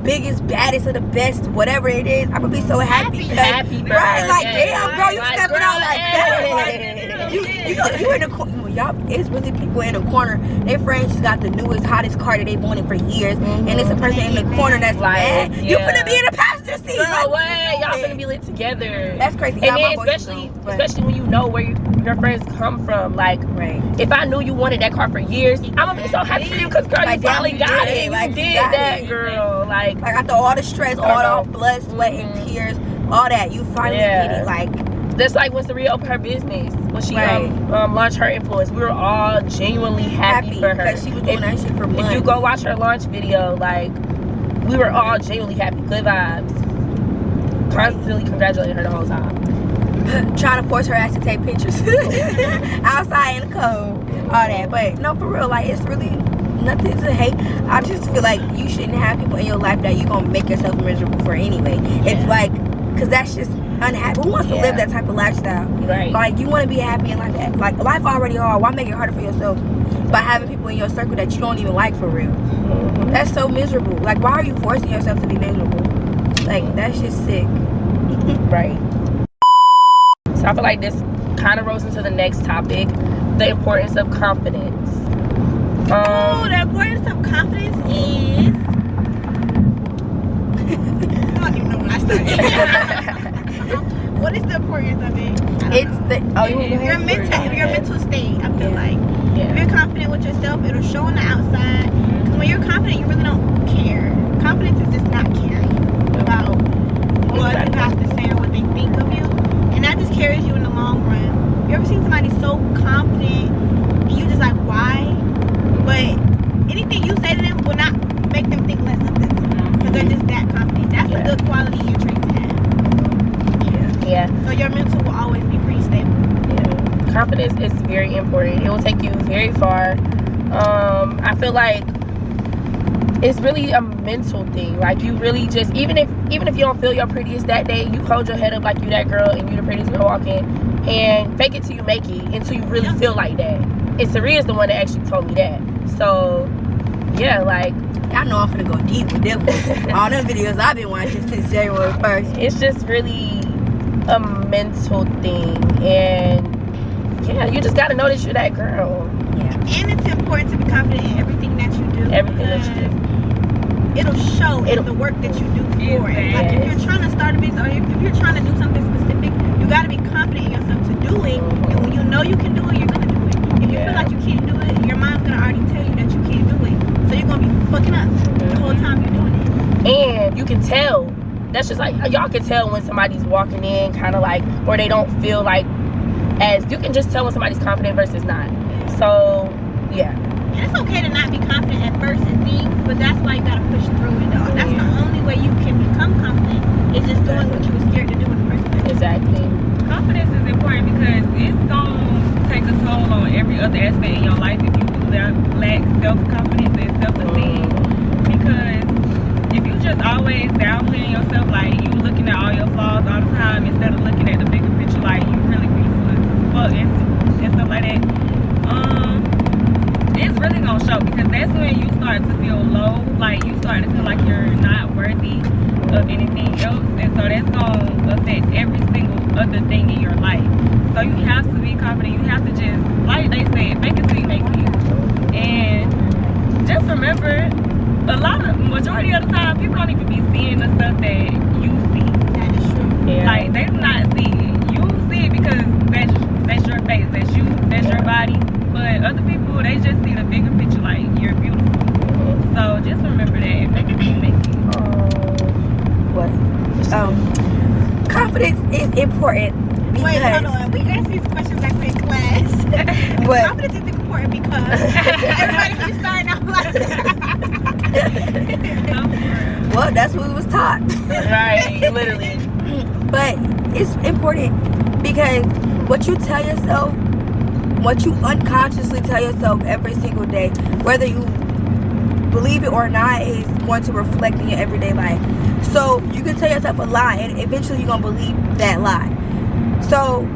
Speaker 2: biggest, baddest, or the best, whatever it is, I'm gonna be so happy.
Speaker 3: Happy, bro.
Speaker 2: Right? Like,
Speaker 3: Yeah.
Speaker 2: damn, girl, you
Speaker 3: Like,
Speaker 2: stepping
Speaker 3: girl,
Speaker 2: out like that.
Speaker 3: yeah.
Speaker 2: You in the corner. Y'all, it's really people in the corner. Their friends just got the newest, hottest car that they wanted for years, and it's a person in the corner that's
Speaker 3: Like,
Speaker 2: mad. You
Speaker 3: yeah.
Speaker 2: finna be in the passenger seat.
Speaker 3: Girl,
Speaker 2: Like,
Speaker 3: what? Y'all finna be lit together.
Speaker 2: That's crazy.
Speaker 3: And
Speaker 2: Y'all
Speaker 3: then
Speaker 2: my boys too, but-
Speaker 3: especially when you know where your friends come from. Like,
Speaker 2: Right.
Speaker 3: if I knew you wanted that car for years, I'm gonna be so happy for you, because girl,
Speaker 2: Like,
Speaker 3: you finally
Speaker 2: damn, you
Speaker 3: got
Speaker 2: did
Speaker 3: it.
Speaker 2: it.
Speaker 3: You
Speaker 2: Like, you
Speaker 3: did
Speaker 2: got
Speaker 3: that,
Speaker 2: it.
Speaker 3: girl. Like,
Speaker 2: after all the stress, all the blood, sweat, and tears, all that, you finally
Speaker 3: Yeah.
Speaker 2: get it. Like,
Speaker 3: that's like when Saria opened her business, when she
Speaker 2: Right.
Speaker 3: launched her influence. We were all genuinely happy for her.
Speaker 2: because she was doing that shit for months.
Speaker 3: If you go watch her launch video, like, we were all genuinely happy. Good vibes. Constantly congratulating her the whole time.
Speaker 2: Trying to force her ass to take pictures outside in the cold, all that. But no, for real, like, it's really nothing to hate. I just feel like you shouldn't have people in your life that you're gonna make yourself miserable for anyway. It's like, because that's just unhappy. Who wants to live that type of lifestyle?
Speaker 3: Right.
Speaker 2: Like, you want to be happy and like life already hard. Why make it harder for yourself by having people in your circle that you don't even like for real?
Speaker 3: Mhm.
Speaker 2: That's so miserable. Like, why are you forcing yourself to be miserable? Like, that's just sick.
Speaker 3: Right. So I feel like this kind of rolls into the next topic, the importance of confidence.
Speaker 4: The importance of confidence is I don't even know when I started. What is the importance of it? Your mental state. I feel like if you're confident with yourself, it'll show on the outside. Because when you're confident, you really don't care. Confidence is just not caring about what you have to say or what they think of you, and that just carries you in the long run. You ever seen somebody so confident and you just like, why? But anything you say to them will not make them think less of them because they're just that confident. That's a good quality and trait to have.
Speaker 3: Yeah.
Speaker 4: So your mental will always be pretty stable.
Speaker 3: Yeah. Confidence is very important. It will take you very far. I feel like it's really a mental thing. Like, you really just, even if you don't feel your prettiest that day, you hold your head up like you that girl and you the prettiest girl walking, and fake it till you make it until you really feel like that. And Saria's the one that actually told me that. So yeah, like,
Speaker 2: I know I'm finna go deep with them. All them videos I've been watching since January 1st.
Speaker 3: It's just really a mental thing, and yeah, you just gotta know that you're that girl.
Speaker 4: And it's important to be confident in everything that you do.
Speaker 3: Everything that you do.
Speaker 4: It'll show in the work that you do for it. Like, if you're trying to start a business or if you're trying to do something specific, you gotta be confident in yourself to do it. And when you know you can do it, you're gonna do it. If you feel like you can't do it, your mind's gonna already tell you that you can't do it. So you're gonna be fucking up the whole time you're doing it.
Speaker 3: And you can tell. That's just like, y'all can tell when somebody's walking in kind of like, or they don't feel like, as you can just tell when somebody's confident versus not. So yeah.
Speaker 4: And it's okay to not be confident at first in things, but that's why you gotta push through it though. That's the only way you can become confident, is just doing what you were scared to do in the first place.
Speaker 3: Exactly.
Speaker 1: Confidence is important because it's gonna take a toll on every other aspect in your life if you do lack self-confidence and self-esteem. Because if you just always downplaying yourself, like you looking at all your flaws all the time instead of looking at the bigger picture, like you really beautiful as fuck and stuff like that, it's really gonna show, because that's when you start to feel low, like you start to feel like you're not worthy of anything else, and so that's gonna affect every single other thing in your life. So you have to be confident. You have to just, like they said, make it till you make it. And just remember, majority of the time, people don't even be seeing the stuff that you see.
Speaker 4: That is true.
Speaker 3: Yeah.
Speaker 1: Like, they do not see it. You see it because that's your face, that's you, that's your body. But other people, they just see the bigger picture, like, you're beautiful. So just remember that and make it till you make it.
Speaker 2: What? Confidence is important because...
Speaker 4: Wait, hold on. We asked these questions like we're in class.
Speaker 2: What?
Speaker 4: Confidence is important because everybody keeps starting out like that.
Speaker 2: Well, that's what we was taught.
Speaker 3: Right, literally.
Speaker 2: But it's important because what you tell yourself, what you unconsciously tell yourself every single day, whether you believe it or not, is going to reflect in your everyday life. So you can tell yourself a lie and eventually you're going to believe that lie. So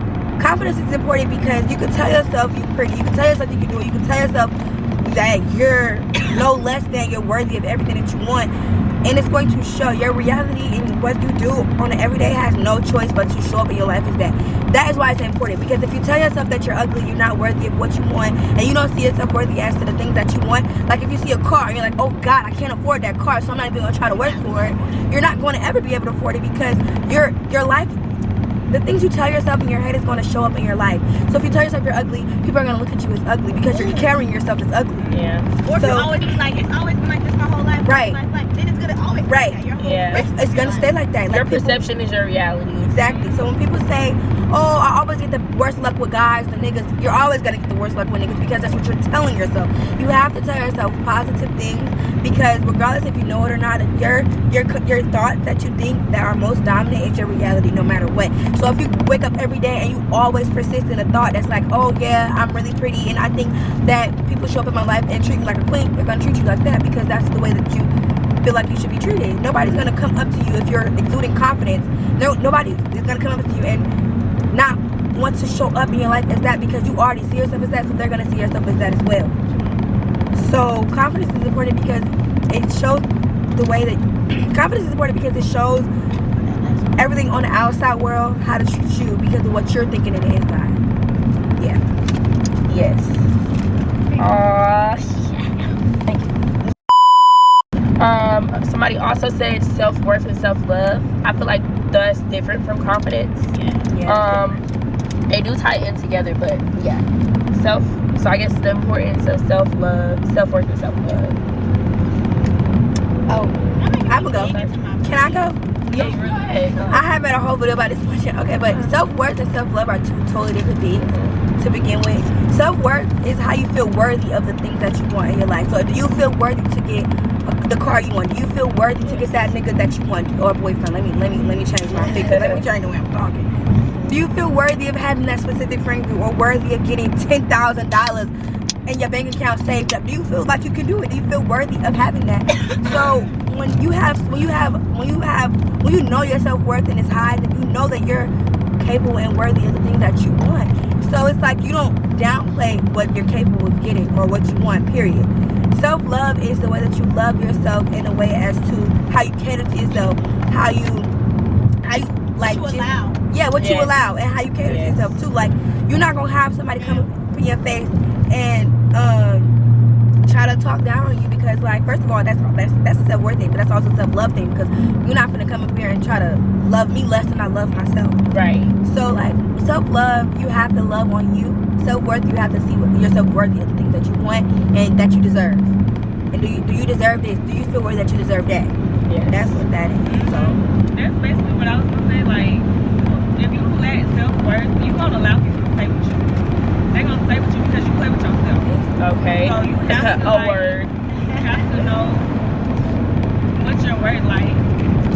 Speaker 2: confidence is important because you can tell yourself you're pretty, you can tell yourself you can do it, you can tell yourself that you're no less than, you're worthy of everything that you want, and it's going to show. Your reality and what you do on an everyday has no choice but to show up in your life as that is why it's important. Because if you tell yourself that you're ugly, you're not worthy of what you want, and you don't see yourself worthy as to the things that you want, like if you see a car and you're like, oh God, I can't afford that car, so I'm not even gonna try to work for it, you're not going to ever be able to afford it, because your life, the things you tell yourself in your head is going to show up in your life. So if you tell yourself you're ugly, people are going to look at you as ugly because you're carrying yourself as ugly.
Speaker 3: Yeah.
Speaker 4: Or if you always be like, it's always been like this my whole life.
Speaker 2: Right.
Speaker 4: Like, then it's going to always be like that your whole life.
Speaker 2: It's going to stay like that. Like
Speaker 3: Your perception is your reality.
Speaker 2: Exactly. So when people say, oh, I always get the worst luck with guys, the niggas, you're always going to get the worst luck with niggas, because that's what you're telling yourself. You have to tell yourself positive things, because regardless if you know it or not, your thoughts that you think that are most dominant is your reality no matter what. So if you wake up every day and you always persist in a thought that's like, oh yeah, I'm really pretty and I think that people show up in my life and treat me like a queen, they're going to treat you like that because that's the way that you feel like you should be treated. Nobody's going to come up to you if you're exuding confidence. Nobody is going to come up to you and not want to show up in your life as that, because you already see yourself as that, so they're going to see yourself as that as well. So confidence is important because it shows the way that confidence is important because it shows everything on the outside world how to treat you because of what you're thinking in the inside. Yeah.
Speaker 3: Yes. Thank you. Somebody also said self-worth and self-love. I feel like that's different from confidence. They do tie in together, but yeah. So I guess the importance of self-love, self-worth, and self-love.
Speaker 2: Oh, I'm gonna go. Can I go?
Speaker 3: Yeah, go ahead.
Speaker 2: I have made a whole video about this question. Okay, but self-worth and self-love are two totally different things to begin with. Self-worth is how you feel worthy of the things that you want in your life. So do you feel worthy to get the car you want? Do you feel worthy to get that nigga that you want or boyfriend? Let me change my figure. Let me change the way I'm talking. Do you feel worthy of having that specific friend group or worthy of getting $10,000 in your bank account saved up? Do you feel like you can do it? Do you feel worthy of having that? So when you know your self-worth and it's high, then you know that you're capable and worthy of the things that you want. So it's like you don't downplay what you're capable of getting or what you want, period. Self-love is the way that you love yourself in a way as to how you cater to yourself, how you like
Speaker 4: What you allow.
Speaker 2: Yeah, what you allow and how you cater to yourself too. Like you're not gonna have somebody come up in your face and try to talk down on you because, like, first of all, that's a self-worth thing, but that's also a self-love thing because you're not gonna come up here and try to love me less than I love myself.
Speaker 3: Right.
Speaker 2: So like self-love, you have to love on you. Self-worth, you have to see yourself worthy of the things that you want and that you deserve. And do you deserve this? Do you feel worthy that you deserve that?
Speaker 3: Yeah.
Speaker 2: That's what that is. So
Speaker 1: That's basically what I was gonna say. Like, if you lack self-worth, you gonna allow people to play with you. They're gonna play with you because you play with yourself.
Speaker 3: Okay.
Speaker 1: So you have to
Speaker 3: word.
Speaker 1: You have to know what your worth. Like,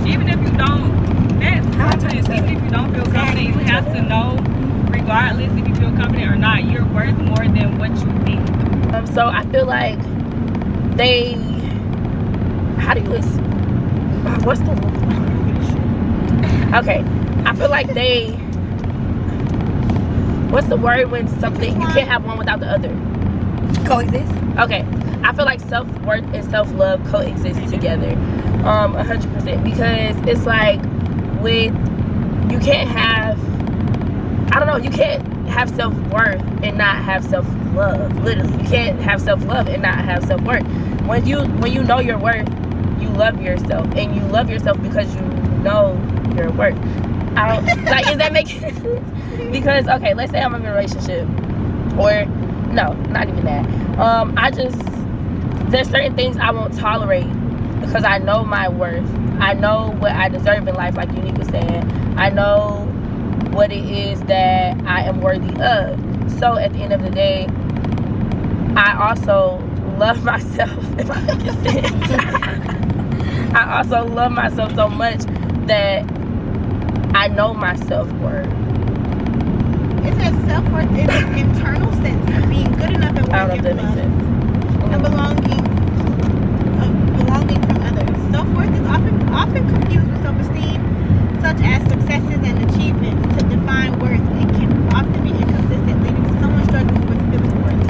Speaker 1: even if you don't, that's confidence. Even if you don't feel confident, you have to know, regardless if you feel confident or not, you're worth more than what you think.
Speaker 3: So I feel like they. How do you listen? What's the? Okay, I feel like they. What's the word when something you can't have one without the other?
Speaker 2: coexist.
Speaker 3: Okay, I feel like self-worth and self-love coexist together 100% because it's like you can't have, I don't know, you can't have self-worth and not have self-love. Literally, you can't have self-love and not have self-worth. When you know your worth, you love yourself, and you love yourself because you know your worth. I don't like, is that making sense? Because okay, let's say I'm in a relationship, or no, not even that. There's certain things I won't tolerate because I know my worth. I know what I deserve in life, like Unique was saying. I know what it is that I am worthy of. So at the end of the day, I also love myself. If I make sense. I also love myself so much that I know my self-worth.
Speaker 4: It's a self-worth in an internal sense of being good enough at
Speaker 3: I don't know if that makes sense.
Speaker 4: and belonging from others. Self-worth is often confused with self-esteem, such as successes and achievements to define worth, and can often be inconsistent, leading to someone struggling with feeling worthy.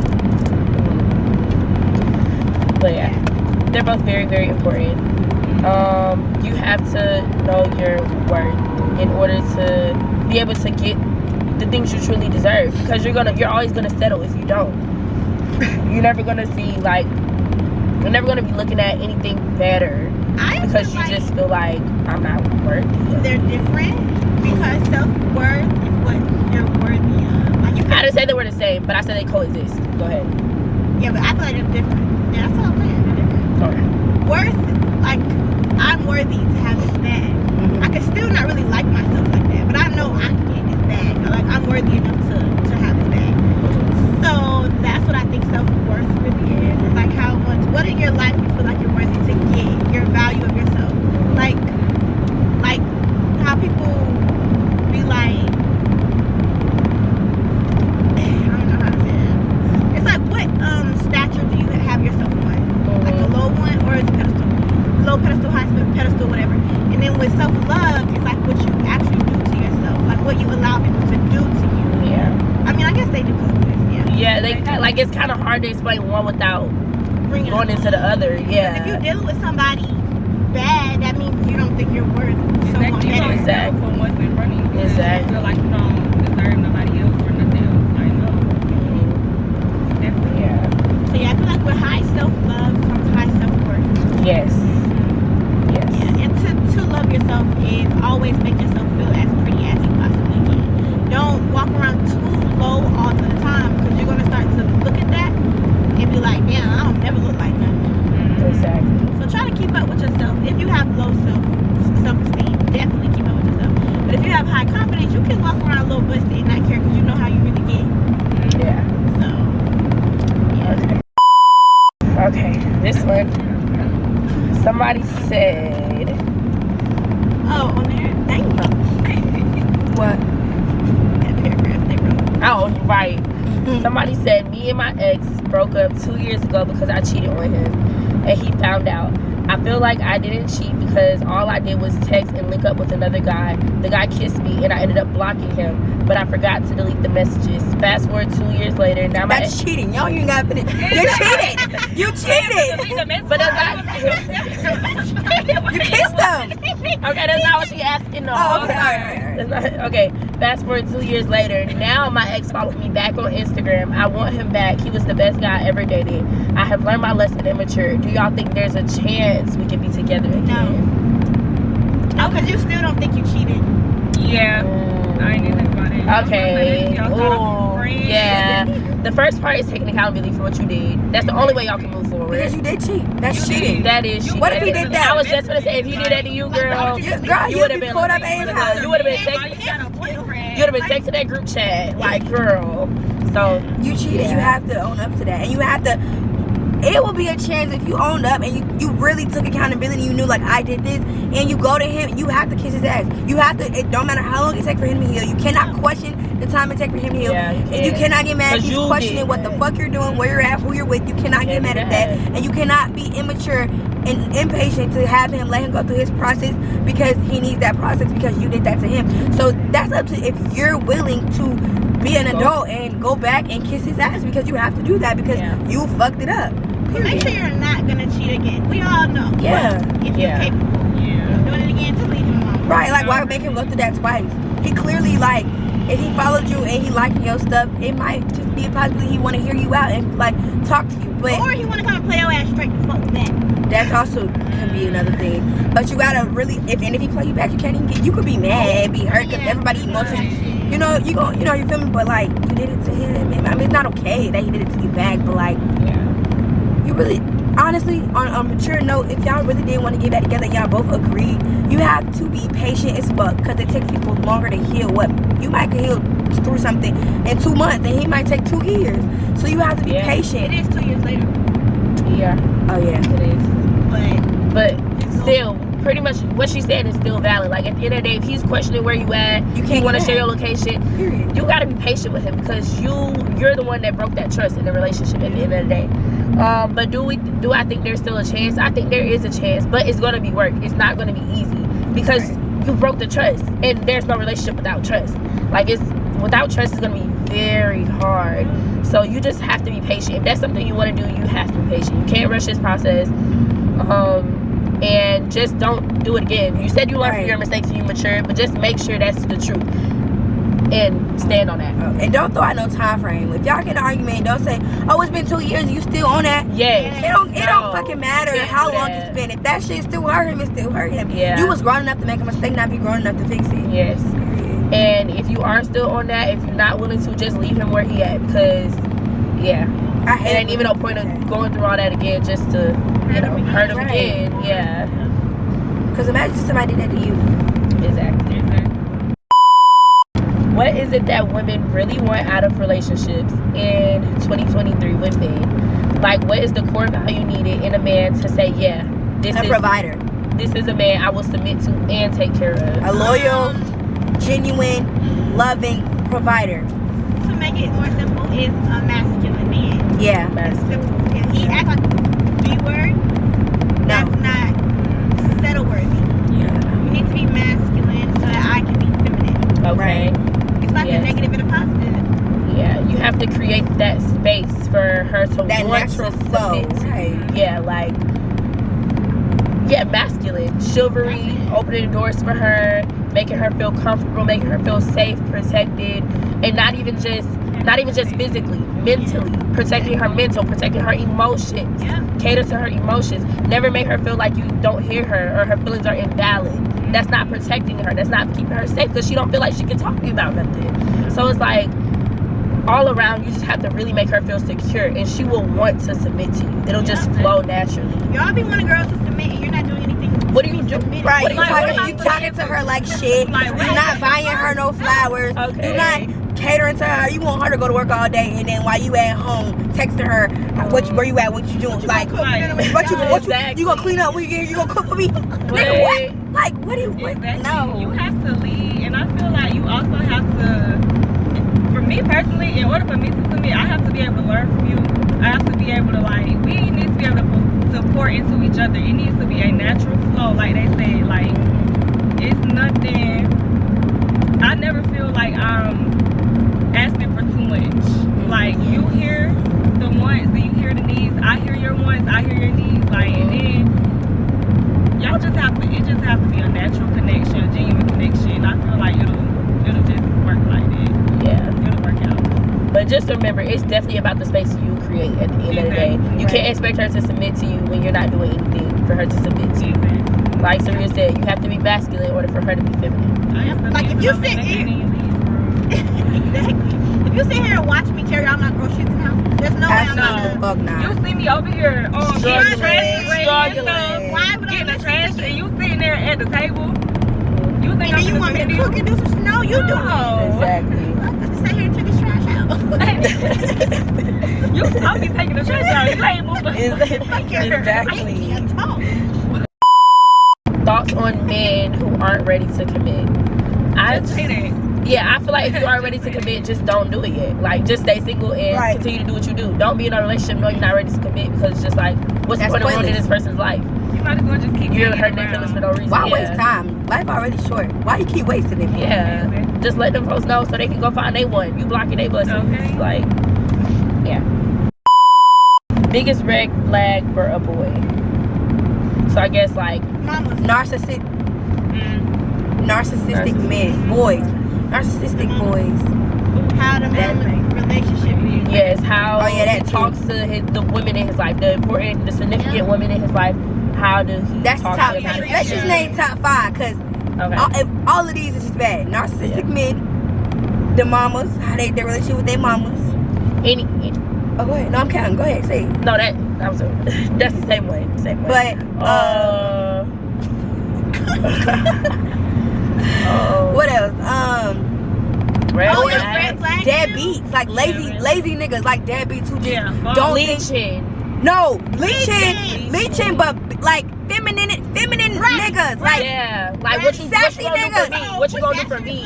Speaker 3: But yeah, they're both very, very important. You have to know your worth in order to be able to get the things you truly deserve, because you're always gonna settle if you don't. You're never gonna see, like, you're never gonna be looking at anything better because you just feel like I'm not worthy.
Speaker 4: They're different because self-worth is what you're worthy of. Like,
Speaker 3: I didn't say they were the same, but I said they coexist. Go ahead.
Speaker 4: yeah, but I feel like they're different. Yeah, that's all I'm saying. They're different.
Speaker 3: Alright.
Speaker 4: Worth, like, I'm worthy to have this bag. I can still not really like myself like that, but I know I can get this bag. Like, I'm worthy enough to have this bag. So that's what I think self-worth really is. It's like how much, what in your life you feel like you're worthy to get, your value of yourself. Like how people be like, I don't know how to say it. It's like, what stature do you have yourself on? Like a low one, or is it pedestal? Low pedestal, high pedestal, whatever. And then with self-love, it's like what you actually do to yourself, like what you allow people to do to you.
Speaker 3: Yeah.
Speaker 4: I mean, I guess they do coexist, yeah.
Speaker 3: Yeah, like it's kind of hard to explain one without going into the other. Yeah.
Speaker 4: If you're dealing with somebody bad, that means you don't think you're worth someone
Speaker 1: You don't
Speaker 4: better.
Speaker 1: settle for what's in front of you.
Speaker 3: Exactly.
Speaker 1: You feel like you don't deserve nobody else or nothing else. Like, no.
Speaker 4: with high self-love comes high self-worth.
Speaker 3: Yes. Yes.
Speaker 4: Yeah, and to love yourself is always make yourself feel as pretty as you possibly can. Don't walk around too low all the time, because you're gonna start to look at that and be like, damn, I don't never look like nothing.
Speaker 3: Exactly.
Speaker 4: So try to keep up with yourself. If you have low self-esteem, definitely keep up with yourself. But if you have high confidence, you can walk around a little busty and not care, because you know how you really get.
Speaker 3: Yeah.
Speaker 4: So, yeah.
Speaker 3: Okay. This one. Somebody said.
Speaker 4: Oh, on there? Thank you.
Speaker 2: What?
Speaker 4: That paragraph they wrote.
Speaker 3: Oh, right. Somebody said me and my ex broke up 2 years ago because I cheated on him, and he found out. I feel like I didn't cheat because all I did was text and link up with another guy. The guy kissed me and I ended up blocking him, but I forgot to delete the messages. Fast forward 2 years later, now my
Speaker 2: That's cheating. Y'all, you ain't got to finish. You cheated. You cheated.
Speaker 3: But that's not.
Speaker 2: You kissed them.
Speaker 3: Okay, that's not what she asking. No.
Speaker 2: Oh, okay. All right.
Speaker 3: That's not, okay, fast forward 2 years later. Now my ex followed me back on Instagram. I want him back. He was the best guy I ever dated. I have learned my lesson and matured. Do y'all think there's a chance we can be together again?
Speaker 4: No, because you still don't think you cheated.
Speaker 1: Yeah. I ain't even about it.
Speaker 3: Okay.
Speaker 1: Y'all thought I was friends.
Speaker 3: Yeah. The first part is taking accountability for what you did. That's the only way y'all can move forward.
Speaker 2: Because you did cheat. That's
Speaker 1: You
Speaker 2: cheating.
Speaker 1: did.
Speaker 3: That is cheating.
Speaker 2: What if he did that?
Speaker 3: I was just gonna say, if he did that to you, girl,
Speaker 2: Girl,
Speaker 3: you
Speaker 2: you'd
Speaker 3: would
Speaker 2: be
Speaker 3: have been
Speaker 2: caught up in his house.
Speaker 3: You would have been
Speaker 1: Why you
Speaker 3: texting.
Speaker 1: got a boyfriend?
Speaker 3: You would have been texting that group chat, like, girl. So
Speaker 2: You cheated.
Speaker 3: Yeah.
Speaker 2: You have to own up to that. And you have to, it will be a chance if you owned up and you really took accountability. You knew, like, I did this, and you go to him, you have to kiss his ass. You have to, it don't matter how long it takes for him to heal. You cannot question the time it takes for him to heal.
Speaker 3: Yeah, you
Speaker 2: And you
Speaker 3: can't.
Speaker 2: cannot get mad if
Speaker 3: 'Cause
Speaker 2: he's
Speaker 3: you
Speaker 2: questioning
Speaker 3: did
Speaker 2: what the
Speaker 3: that.
Speaker 2: fuck you're doing, where you're at, who you're with. You cannot get mad at that. And you cannot be immature and impatient to have him, let him go through his process, because he needs that process because you did that to him. So that's up to if you're willing to be an adult and go back and kiss his ass, because you have to do that because
Speaker 3: Yeah.
Speaker 2: you fucked it up.
Speaker 4: Make sure you're not gonna cheat again. We all know.
Speaker 2: Yeah.
Speaker 4: If
Speaker 3: Yeah.
Speaker 4: you're capable
Speaker 1: Yeah.
Speaker 4: of doing it again, just leave him alone.
Speaker 2: Right, like why make him go through that twice? He clearly, like, if he followed you and he liked your stuff, it might just be a possibility he want to hear you out and like talk to you. But
Speaker 4: Or he want to come and play your ass straight the fuck back.
Speaker 2: that also can be another thing. But you gotta really, if he play you back, you can't even get. You could be mad, be hurt, because everybody emotions. You know, you feel me? But like, you did it to him. I mean, it's not okay that he did it to you back, but like, you really, honestly, on a mature note, if y'all really didn't want to get back together, y'all both agreed, you have to be patient as fuck, because it takes people longer to heal. What you might heal through something in 2 months, and he might take 2 years. So you have to be
Speaker 3: Yeah.
Speaker 2: patient.
Speaker 4: It is 2 years later,
Speaker 3: yeah,
Speaker 2: Oh yeah.
Speaker 3: it is.
Speaker 4: but
Speaker 3: But still, pretty much what she's saying is still valid. Like, at the end of the day, if he's questioning where you at,
Speaker 2: You
Speaker 3: he
Speaker 2: can't
Speaker 3: want to
Speaker 2: get
Speaker 3: share your
Speaker 2: mad.
Speaker 3: location,
Speaker 2: Period.
Speaker 3: you got to be patient with him, because you're the one that broke that trust in the relationship at the end of the day. But do I think there's still a chance? I think there is a chance, but it's going to be work. It's not going to be easy, because you broke the trust, and there's no relationship without trust. Like, without trust, it's going to be very hard. So you just have to be patient. If that's something you want to do, you have to be patient. You can't rush this process. And just don't do it again. You said you learned from your mistakes and you matured, but just make sure that's the truth and stand on that.
Speaker 2: And don't throw out no time frame. If y'all get in an argument, don't say, "Oh, it's been 2 years and you still on that."
Speaker 3: Yes.
Speaker 2: It don't
Speaker 3: No,
Speaker 2: fucking matter
Speaker 3: you can't
Speaker 2: how
Speaker 3: do
Speaker 2: long
Speaker 3: that.
Speaker 2: it's been. If that shit still hurt him, it still hurt him.
Speaker 3: Yeah.
Speaker 2: You was grown enough to make a mistake, not be grown enough to fix it.
Speaker 3: Yes. And if you are still on that, if you're not willing to, just leave him where he at, because
Speaker 2: I
Speaker 3: it
Speaker 2: hate
Speaker 3: ain't even no point of going through all that again just to hurt him
Speaker 2: Right.
Speaker 3: again. Yeah.
Speaker 2: Because imagine somebody did that to you.
Speaker 3: Exactly. What is it that women really want out of relationships in 2023 with men? Like, what is the core value needed in a man to say, yeah, this
Speaker 2: A
Speaker 3: is
Speaker 2: provider.
Speaker 3: this is a man I will submit to and take care of?
Speaker 2: A loyal, genuine, loving provider.
Speaker 4: to make it more simple, is a masculine man.
Speaker 2: Yeah.
Speaker 4: It's simple. If he act like a B-word,
Speaker 2: No.
Speaker 4: that's not settle worthy.
Speaker 1: Yeah.
Speaker 4: You need to be masculine so that I can be feminine.
Speaker 3: Okay.
Speaker 4: It's like
Speaker 3: Yes.
Speaker 4: a negative and a positive.
Speaker 3: Yeah, you have to create that space for her to
Speaker 2: That
Speaker 3: want
Speaker 2: natural
Speaker 3: to
Speaker 2: flow.
Speaker 3: submit.
Speaker 2: Right.
Speaker 3: Yeah, like, yeah, masculine, chivalry, opening doors for her, making her feel comfortable, making her feel safe, protected, and not even just physically, mentally, protecting her mental, protecting her emotions, cater to her emotions, never make her feel like you don't hear her or her feelings are invalid. That's not protecting her, that's not keeping her safe, because she don't feel like she can talk to you about nothing. So it's like, all around, you just have to really make her feel secure, and she will want to submit to you. It'll just flow naturally.
Speaker 4: Y'all be wanting girls to submit and you're not doing anything.
Speaker 3: What do you do?
Speaker 2: Right,
Speaker 3: What
Speaker 2: you talking to her like shit. You're not buying her no flowers.
Speaker 3: Okay.
Speaker 2: You're not catering to her. You want her to go to work all day, and then while you at home, texting her, where you at, what you doing? Like, what you gonna clean up when you get here? You gonna cook for me? Nigga, what? Like, what do you? What?
Speaker 1: Exactly.
Speaker 2: No.
Speaker 1: You have to lead, and I feel like you also have to. For me personally, in order for me to submit, I have to be able to learn from you. I have to be able to we need to be able to pour into each other. It needs to be a natural flow, like they say. Like, it's nothing. I never feel like I'm asking for too much. Like, you hear the wants and you hear the needs. I hear your wants, I hear your needs. Like, and then y'all just have to. It just have to be a natural connection, a genuine connection. I feel like it'll just work like that.
Speaker 3: Yeah.
Speaker 1: It'll work out.
Speaker 3: But just remember, it's definitely about the space you create at the end of the day. You can't expect her to submit to you when you're not doing anything for her to submit to you. Like Saria said, you have to be masculine in order for her to be feminine.
Speaker 4: Like, if you sit here, exactly. If you sit here and watch me carry all my groceries in the house, there's no way I'm gonna.
Speaker 2: Fuck nah.
Speaker 1: You see me over here getting the trash ready and stuff.
Speaker 4: Why would I
Speaker 1: Getting the
Speaker 4: listen
Speaker 1: trash,
Speaker 4: to
Speaker 1: and
Speaker 4: you?
Speaker 1: you sitting there at the table. You think
Speaker 4: And then you want me to cook and do some shit? No, you do it.
Speaker 3: Exactly.
Speaker 4: I'm gonna sit here and take this trash out.
Speaker 1: I'll be taking the trash out. You ain't moving.
Speaker 3: Exactly.
Speaker 4: I can't talk.
Speaker 3: Thoughts on men who aren't ready to commit? I feel like if you aren't ready to commit, just don't do it yet. Like, just stay single and continue to do what you do. Don't be in a relationship knowing you're not ready to commit, because it's just like, what's the point of ruining this person's life?
Speaker 1: You might as well just keep
Speaker 3: You're hurting their feelings for no reason.
Speaker 2: Why waste time? Life already short. Why you keep wasting it?
Speaker 3: Yeah. Just let them folks know so they can go find their one. You blocking their blessings.
Speaker 1: Okay.
Speaker 3: Like, yeah. Biggest red flag for a boy. So I guess like
Speaker 2: Narcissistic men, boys. Narcissistic boys.
Speaker 4: How to manage a relationship with you.
Speaker 3: yes, how
Speaker 2: that
Speaker 3: he
Speaker 2: too.
Speaker 3: talks to the women in his life, the significant women in his life. How do he
Speaker 2: That's
Speaker 3: talk
Speaker 2: top.
Speaker 3: to them?
Speaker 2: Let's just name top 5, because all of these is just bad. Narcissistic men, the mamas, how their relationship with their mamas. Oh, go ahead. No, I'm counting. Go ahead, say it.
Speaker 3: No, that's the same way.
Speaker 2: But what else?
Speaker 3: Red
Speaker 4: red flag.
Speaker 2: Deadbeats, like lazy niggas, like deadbeats who just don't
Speaker 3: leeching.
Speaker 2: No, leeching, but like feminine niggas, like
Speaker 3: yeah, like what you gonna do for me? What you gonna do for me?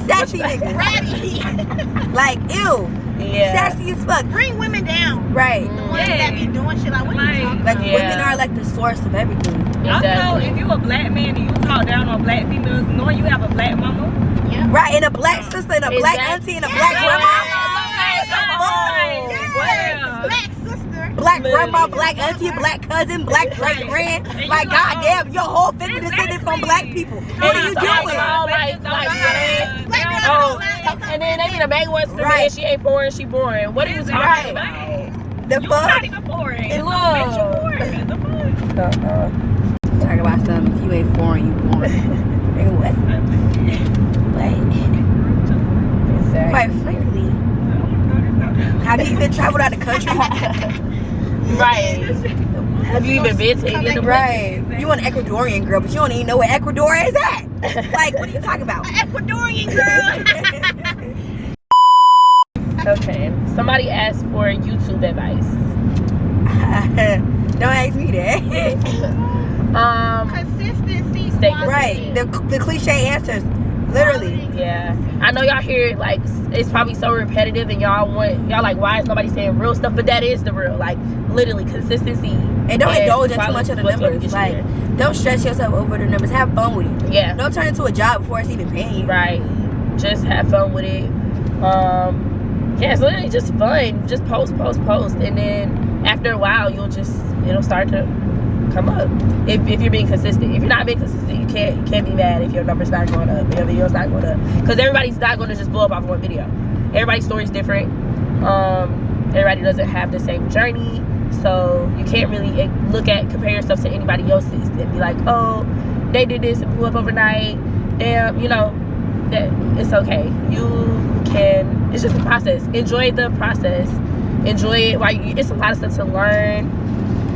Speaker 2: sassy niggas, like ew,
Speaker 3: Yeah,
Speaker 2: sassy as fuck.
Speaker 4: Bring women down.
Speaker 2: Right.
Speaker 4: The ones that be doing shit like what you talking
Speaker 2: Like
Speaker 4: about?
Speaker 2: women are like the source of everything.
Speaker 3: exactly.
Speaker 1: Also, if you a black man and you talk down on black females, knowing you have a black mama,
Speaker 2: Right, and a black sister, and a black auntie, and a black grandma.
Speaker 4: Black sister.
Speaker 2: Black grandma, black auntie, black cousin, black great grand. Like, goddamn, your whole family descended from black people. What are you doing?
Speaker 3: And then they be the main ones for me, and she ain't foreign, she boring. What are you talking about?
Speaker 2: The
Speaker 1: you
Speaker 2: fuck?
Speaker 1: not even boring.
Speaker 3: Look.
Speaker 2: Talk about something. If you ain't foreign, you boring. Nigga, what? Quite frankly, have you even traveled out of the country?
Speaker 3: Right. Have you even been to any of the
Speaker 2: Right. You an Ecuadorian girl, but you don't even know where Ecuador is at. Like, what are you talking about?
Speaker 4: Ecuadorian girl.
Speaker 3: Okay. Somebody asked for YouTube advice.
Speaker 2: Don't ask me that.
Speaker 4: Consistency.
Speaker 2: Right. The cliche answers. Literally.
Speaker 3: Yeah. I know y'all hear it, like, it's probably so repetitive, and y'all like, why is nobody saying real stuff? But that is the real, like, literally consistency.
Speaker 2: And don't indulge in too much of the numbers. Like, don't stress yourself over the numbers. Have fun with it.
Speaker 3: Yeah.
Speaker 2: Don't turn it into a job before it's even paying you.
Speaker 3: Right. Just have fun with it. Yeah, it's literally just fun. Just post. And then after a while, it'll start to come up. If you're being consistent. If you're not being consistent, you can't be mad if your number's not going up, your video's not going up. Because everybody's not going to just blow up off one video. everybody's story is different. Everybody doesn't have the same journey, so you can't really compare yourself to anybody else's and be like, oh, they did this and blew up overnight. Damn, you know, that it's okay. It's just a process. Enjoy the process. Enjoy it while it's a lot of stuff to learn.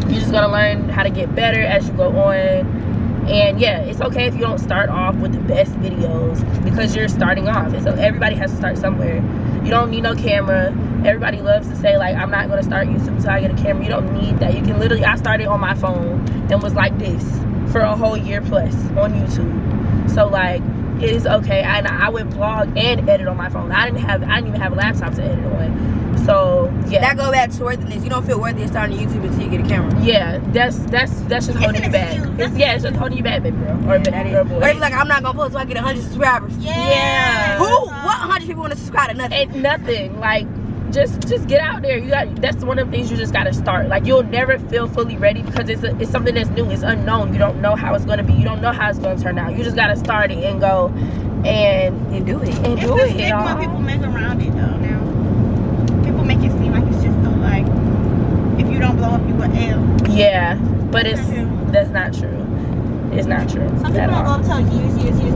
Speaker 3: You're just gonna learn how to get better as you go on. And yeah, it's okay if you don't start off with the best videos because you're starting off. And so everybody has to start somewhere. You don't need no camera. Everybody loves to say like, I'm not gonna start YouTube until I get a camera. You don't need that. You can literally, I started on my phone and was like this for a whole year plus on YouTube. So like, it is okay. And I would vlog and edit on my phone. I didn't even have a laptop to edit on. So yeah,
Speaker 2: that go back to worthiness. You don't feel worthy of starting YouTube until you get a camera.
Speaker 3: Yeah, that's just holding you back. It's just holding you back, baby girl or girl boy.
Speaker 2: Or they be like, I'm not gonna post till I get 100 subscribers.
Speaker 3: Yeah.
Speaker 2: What 100 people want to subscribe to nothing?
Speaker 3: Ain't nothing. Like just get out there. That's one of the things you just gotta start. Like you'll never feel fully ready because it's something that's new. It's unknown. You don't know how it's gonna be. You don't know how it's gonna turn out. You just gotta start it and go and do it. And do it.
Speaker 4: It's the stigma people make around it though now. People make it seem like it's just so like if you don't blow up you will L.
Speaker 3: Yeah, but that's not true. It's not true.
Speaker 4: Some people don't go to tell years.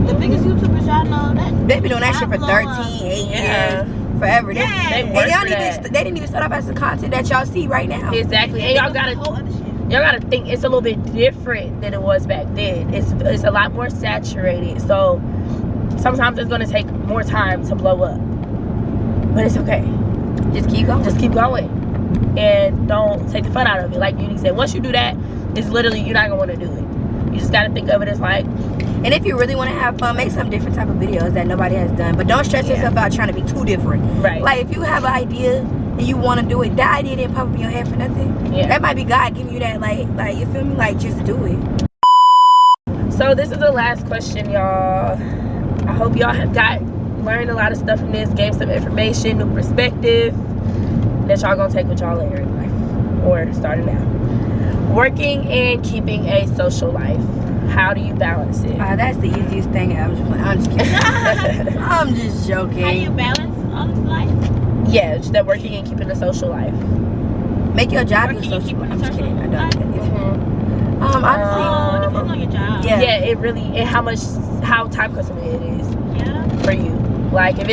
Speaker 4: The biggest YouTubers y'all know that
Speaker 2: they been doing that shit for 13, 8 years. Forever.
Speaker 3: They
Speaker 2: didn't even start off as the content that y'all see right now.
Speaker 3: Exactly. And y'all gotta think it's a little bit different than it was back then. It's a lot more saturated. So sometimes it's gonna take more time to blow up. But it's okay.
Speaker 2: Just keep going.
Speaker 3: Just keep going. And don't take the fun out of it. Like Beauty said, once you do that, it's literally you're not gonna wanna do it. You just gotta think of it as like,
Speaker 2: and if you really want to have fun, make some different type of videos that nobody has done. But don't stress yourself out trying to be too different.
Speaker 3: Right.
Speaker 2: Like if you have an idea and you want to do it, that idea didn't pop up in your head for nothing.
Speaker 3: Yeah.
Speaker 2: That might be God giving you that, like you feel me? Like just do it.
Speaker 3: So this is the last question, y'all. I hope y'all have learned a lot of stuff from this, gained some information, new perspective that y'all gonna take with y'all later in life or starting now. Working and keeping a social life. How do you balance it?
Speaker 2: That's the easiest thing. I'm just kidding. I'm just joking.
Speaker 4: How do you balance all this life?
Speaker 3: Yeah, that working and keeping a social life.
Speaker 2: Make your job your social life. I'm just kidding. I don't. Honestly,
Speaker 4: it depends on your job.
Speaker 3: Yeah, it really, and how time consuming it is.
Speaker 4: Yeah.
Speaker 3: For you. Like if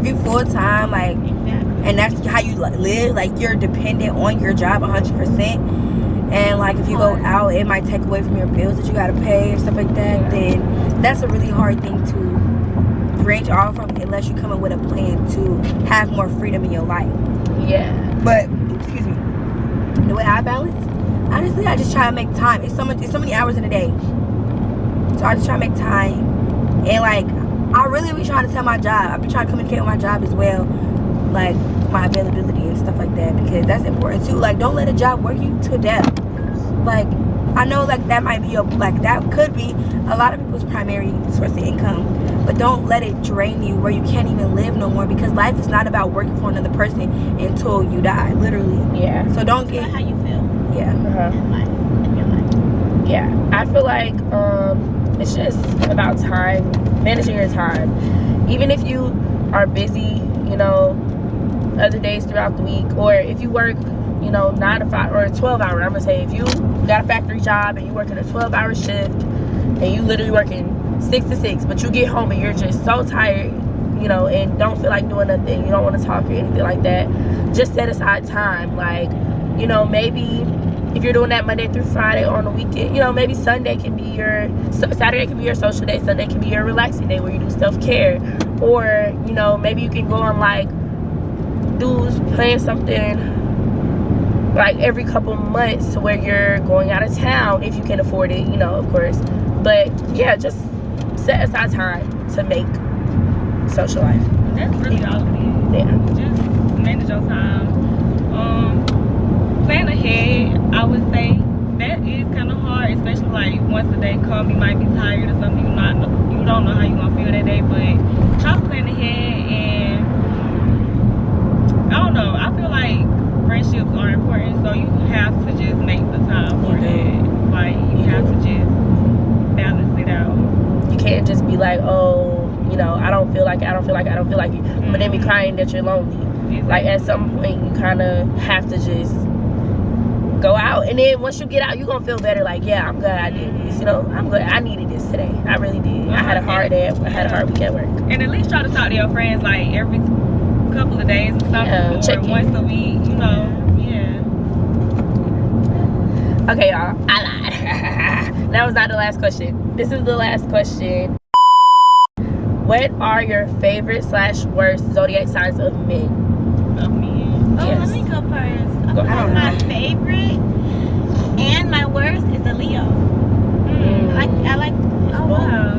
Speaker 2: you full time, like, and that's how you live, like you're dependent on your job 100%. And like if you go out, it might take away from your bills that you gotta pay and stuff like that. Then that's a really hard thing to branch off from unless you come up with a plan to have more freedom in your life.
Speaker 3: Yeah.
Speaker 2: But excuse me, the way I balance, honestly, I just try to make time. It's so many hours in a day, so I just try to make time. And like I really be trying to tell my job. I be trying to communicate with my job as well, like my availability and stuff like that, because that's important too. Like don't let a job work you to death. Like I know like that might be that could be a lot of people's primary source of income, but don't let it drain you where you can't even live no more, because life is not about working for another person until you die, literally.
Speaker 3: Yeah.
Speaker 2: So don't get
Speaker 4: how you feel.
Speaker 2: Yeah.
Speaker 4: In your life.
Speaker 3: Yeah. I feel like it's just about time, managing your time. Even if you are busy, you know, other days throughout the week, or if you work, you know, 9 to 5 or 12-hour, I'm gonna say if you got a factory job and you working a 12-hour shift and you literally working 6 to 6, but you get home and you're just so tired, you know, and don't feel like doing nothing, you don't want to talk or anything like that, just set aside time. Like, you know, maybe if you're doing that Monday through Friday or on the weekend, you know, maybe Saturday can be your social day, Sunday can be your relaxing day where you do self-care. Or, you know, maybe you can go on like plan something like every couple months to where you're going out of town if you can afford it, you know, of course. But yeah, just set aside time to make social life.
Speaker 1: That's really all it is.
Speaker 3: Yeah.
Speaker 1: Just manage your time. Plan ahead, I would say. That is kind of hard, especially like once the day comes, you might be tired or something. You don't know how you're gonna feel that day, but try to plan ahead. And I don't know, I feel like friendships are important, so you have to just make the time for that. Like you have to just balance it out.
Speaker 3: You can't just be like, oh, you know, I don't don't feel like it, I don't feel like it, I don't feel like it. But then be crying that you're lonely. Like at some point you kind of have to just go out, and then once you get out, you're gonna feel better. Like, yeah, I'm glad I did this. You know, I'm glad I needed this today. I really did. I had a hard day. I had a hard week at work.
Speaker 1: And at least try to talk to your friends like every couple of days and stuff.
Speaker 3: Yeah, check in.
Speaker 1: Once a week, you know. Yeah.
Speaker 3: Okay, y'all. I lied. That was not the last question. This is the last question. What are your favorite / worst zodiac signs of men?
Speaker 1: Of me.
Speaker 4: Oh,
Speaker 3: Yes.
Speaker 4: let me go first.
Speaker 3: Go
Speaker 4: Okay,
Speaker 3: ahead.
Speaker 4: my favorite and my worst is a Leo. I like.
Speaker 1: Oh wow.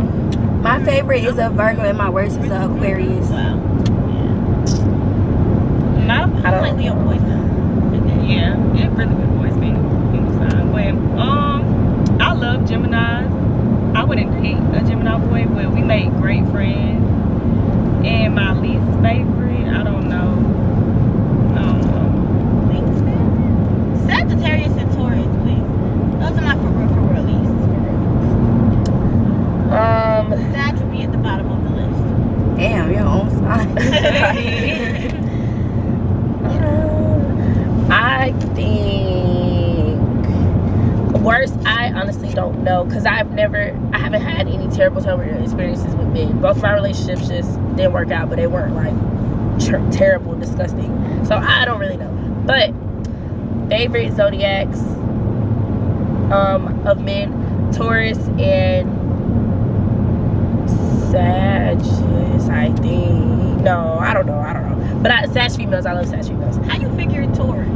Speaker 2: My favorite is a Virgo and my worst is a Aquarius.
Speaker 4: Wow.
Speaker 1: I
Speaker 4: I don't like Leo boys though.
Speaker 1: Yeah, it really good boys being sign. But I love Geminis. I wouldn't date a Gemini boy, but we make great friends. And my least favorite, I don't know.
Speaker 4: Sagittarius and Taurus, please. Those are my for real least. That would be at the bottom of the list.
Speaker 2: Damn, your own sign.
Speaker 3: I think worst, I honestly don't know, because I haven't had any terrible experiences with men. Both my relationships just didn't work out, but they weren't like terrible, disgusting. So I don't really know. But favorite zodiacs of men, Taurus and Sagittarius, I think. No, I don't know. But Sag females, I love Sag females.
Speaker 4: How you figure Taurus?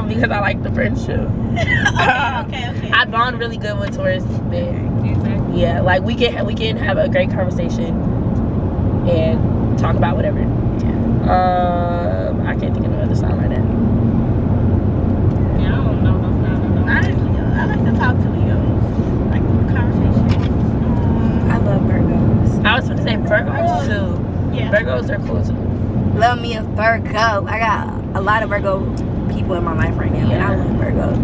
Speaker 3: Because I like the friendship.
Speaker 4: Okay.
Speaker 3: I bond really good with Taurus men.
Speaker 1: Exactly.
Speaker 3: Yeah, like we can have a great conversation and talk about whatever. I can't think of another sign right now.
Speaker 1: Yeah, I don't know.
Speaker 4: Honestly, I like to talk to Leos. Like conversation.
Speaker 2: I love Virgos.
Speaker 3: I was going to say Virgos too.
Speaker 4: Yeah.
Speaker 3: Virgos are cool too.
Speaker 2: Love me a Virgo. I got a lot of Virgo people in my life right now, and I love Virgos.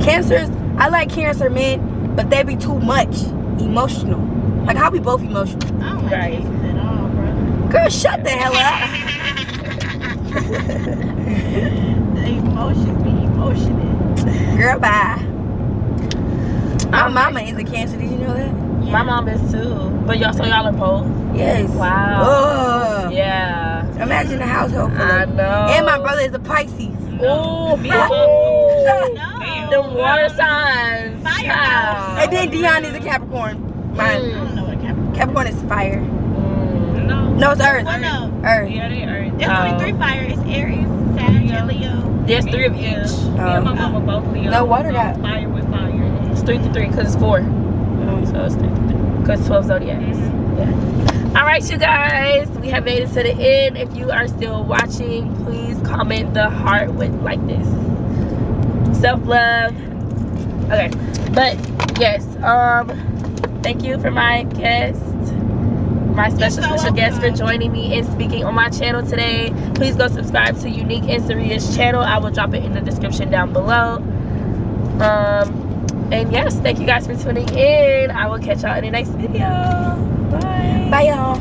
Speaker 2: Cancers, I like Cancer men, but they be too much emotional. Like how we both emotional.
Speaker 4: I don't like
Speaker 3: Right.
Speaker 4: Cancers at all, bro.
Speaker 2: Girl, shut the hell up.
Speaker 4: The emotions be emotional.
Speaker 2: Girl, bye. My mama is a Cancer. Did you know that?
Speaker 3: My mom is too. But y'all are both?
Speaker 2: Yes.
Speaker 3: Wow.
Speaker 2: Ugh.
Speaker 3: Yeah.
Speaker 2: Imagine a household full
Speaker 3: I
Speaker 2: of.
Speaker 3: know.
Speaker 2: And my brother is a Pisces.
Speaker 3: Ooh,
Speaker 4: No.
Speaker 3: the water signs.
Speaker 4: Fire
Speaker 3: Wow.
Speaker 4: house.
Speaker 2: And then Dion is a Capricorn.
Speaker 4: I don't know what Capricorn.
Speaker 2: Capricorn is fire.
Speaker 1: No.
Speaker 2: No, it's Earth.
Speaker 4: Oh no.
Speaker 2: Earth.
Speaker 1: Yeah, they are.
Speaker 4: There's only 3 fire. It's Aries, Sag, and Leo.
Speaker 3: There's 3 of each.
Speaker 1: Me and my mama both Leo.
Speaker 2: No, water got-
Speaker 1: fire with fire.
Speaker 3: It's 3 to 3 because it's 4. So it's 3 to 3 because 12 zodiacs. Yeah. All right, you guys, we have made it to the end. If you are still watching, please comment the heart with like this. Self-love. Okay, but yes, thank you for my guest, my special guest, for joining me and speaking on my channel today. Please go subscribe to Unique and Saria's channel. I will drop it in the description down below. And yes, thank you guys for tuning in. I will catch y'all in the next video. Bye.
Speaker 2: Bye, y'all.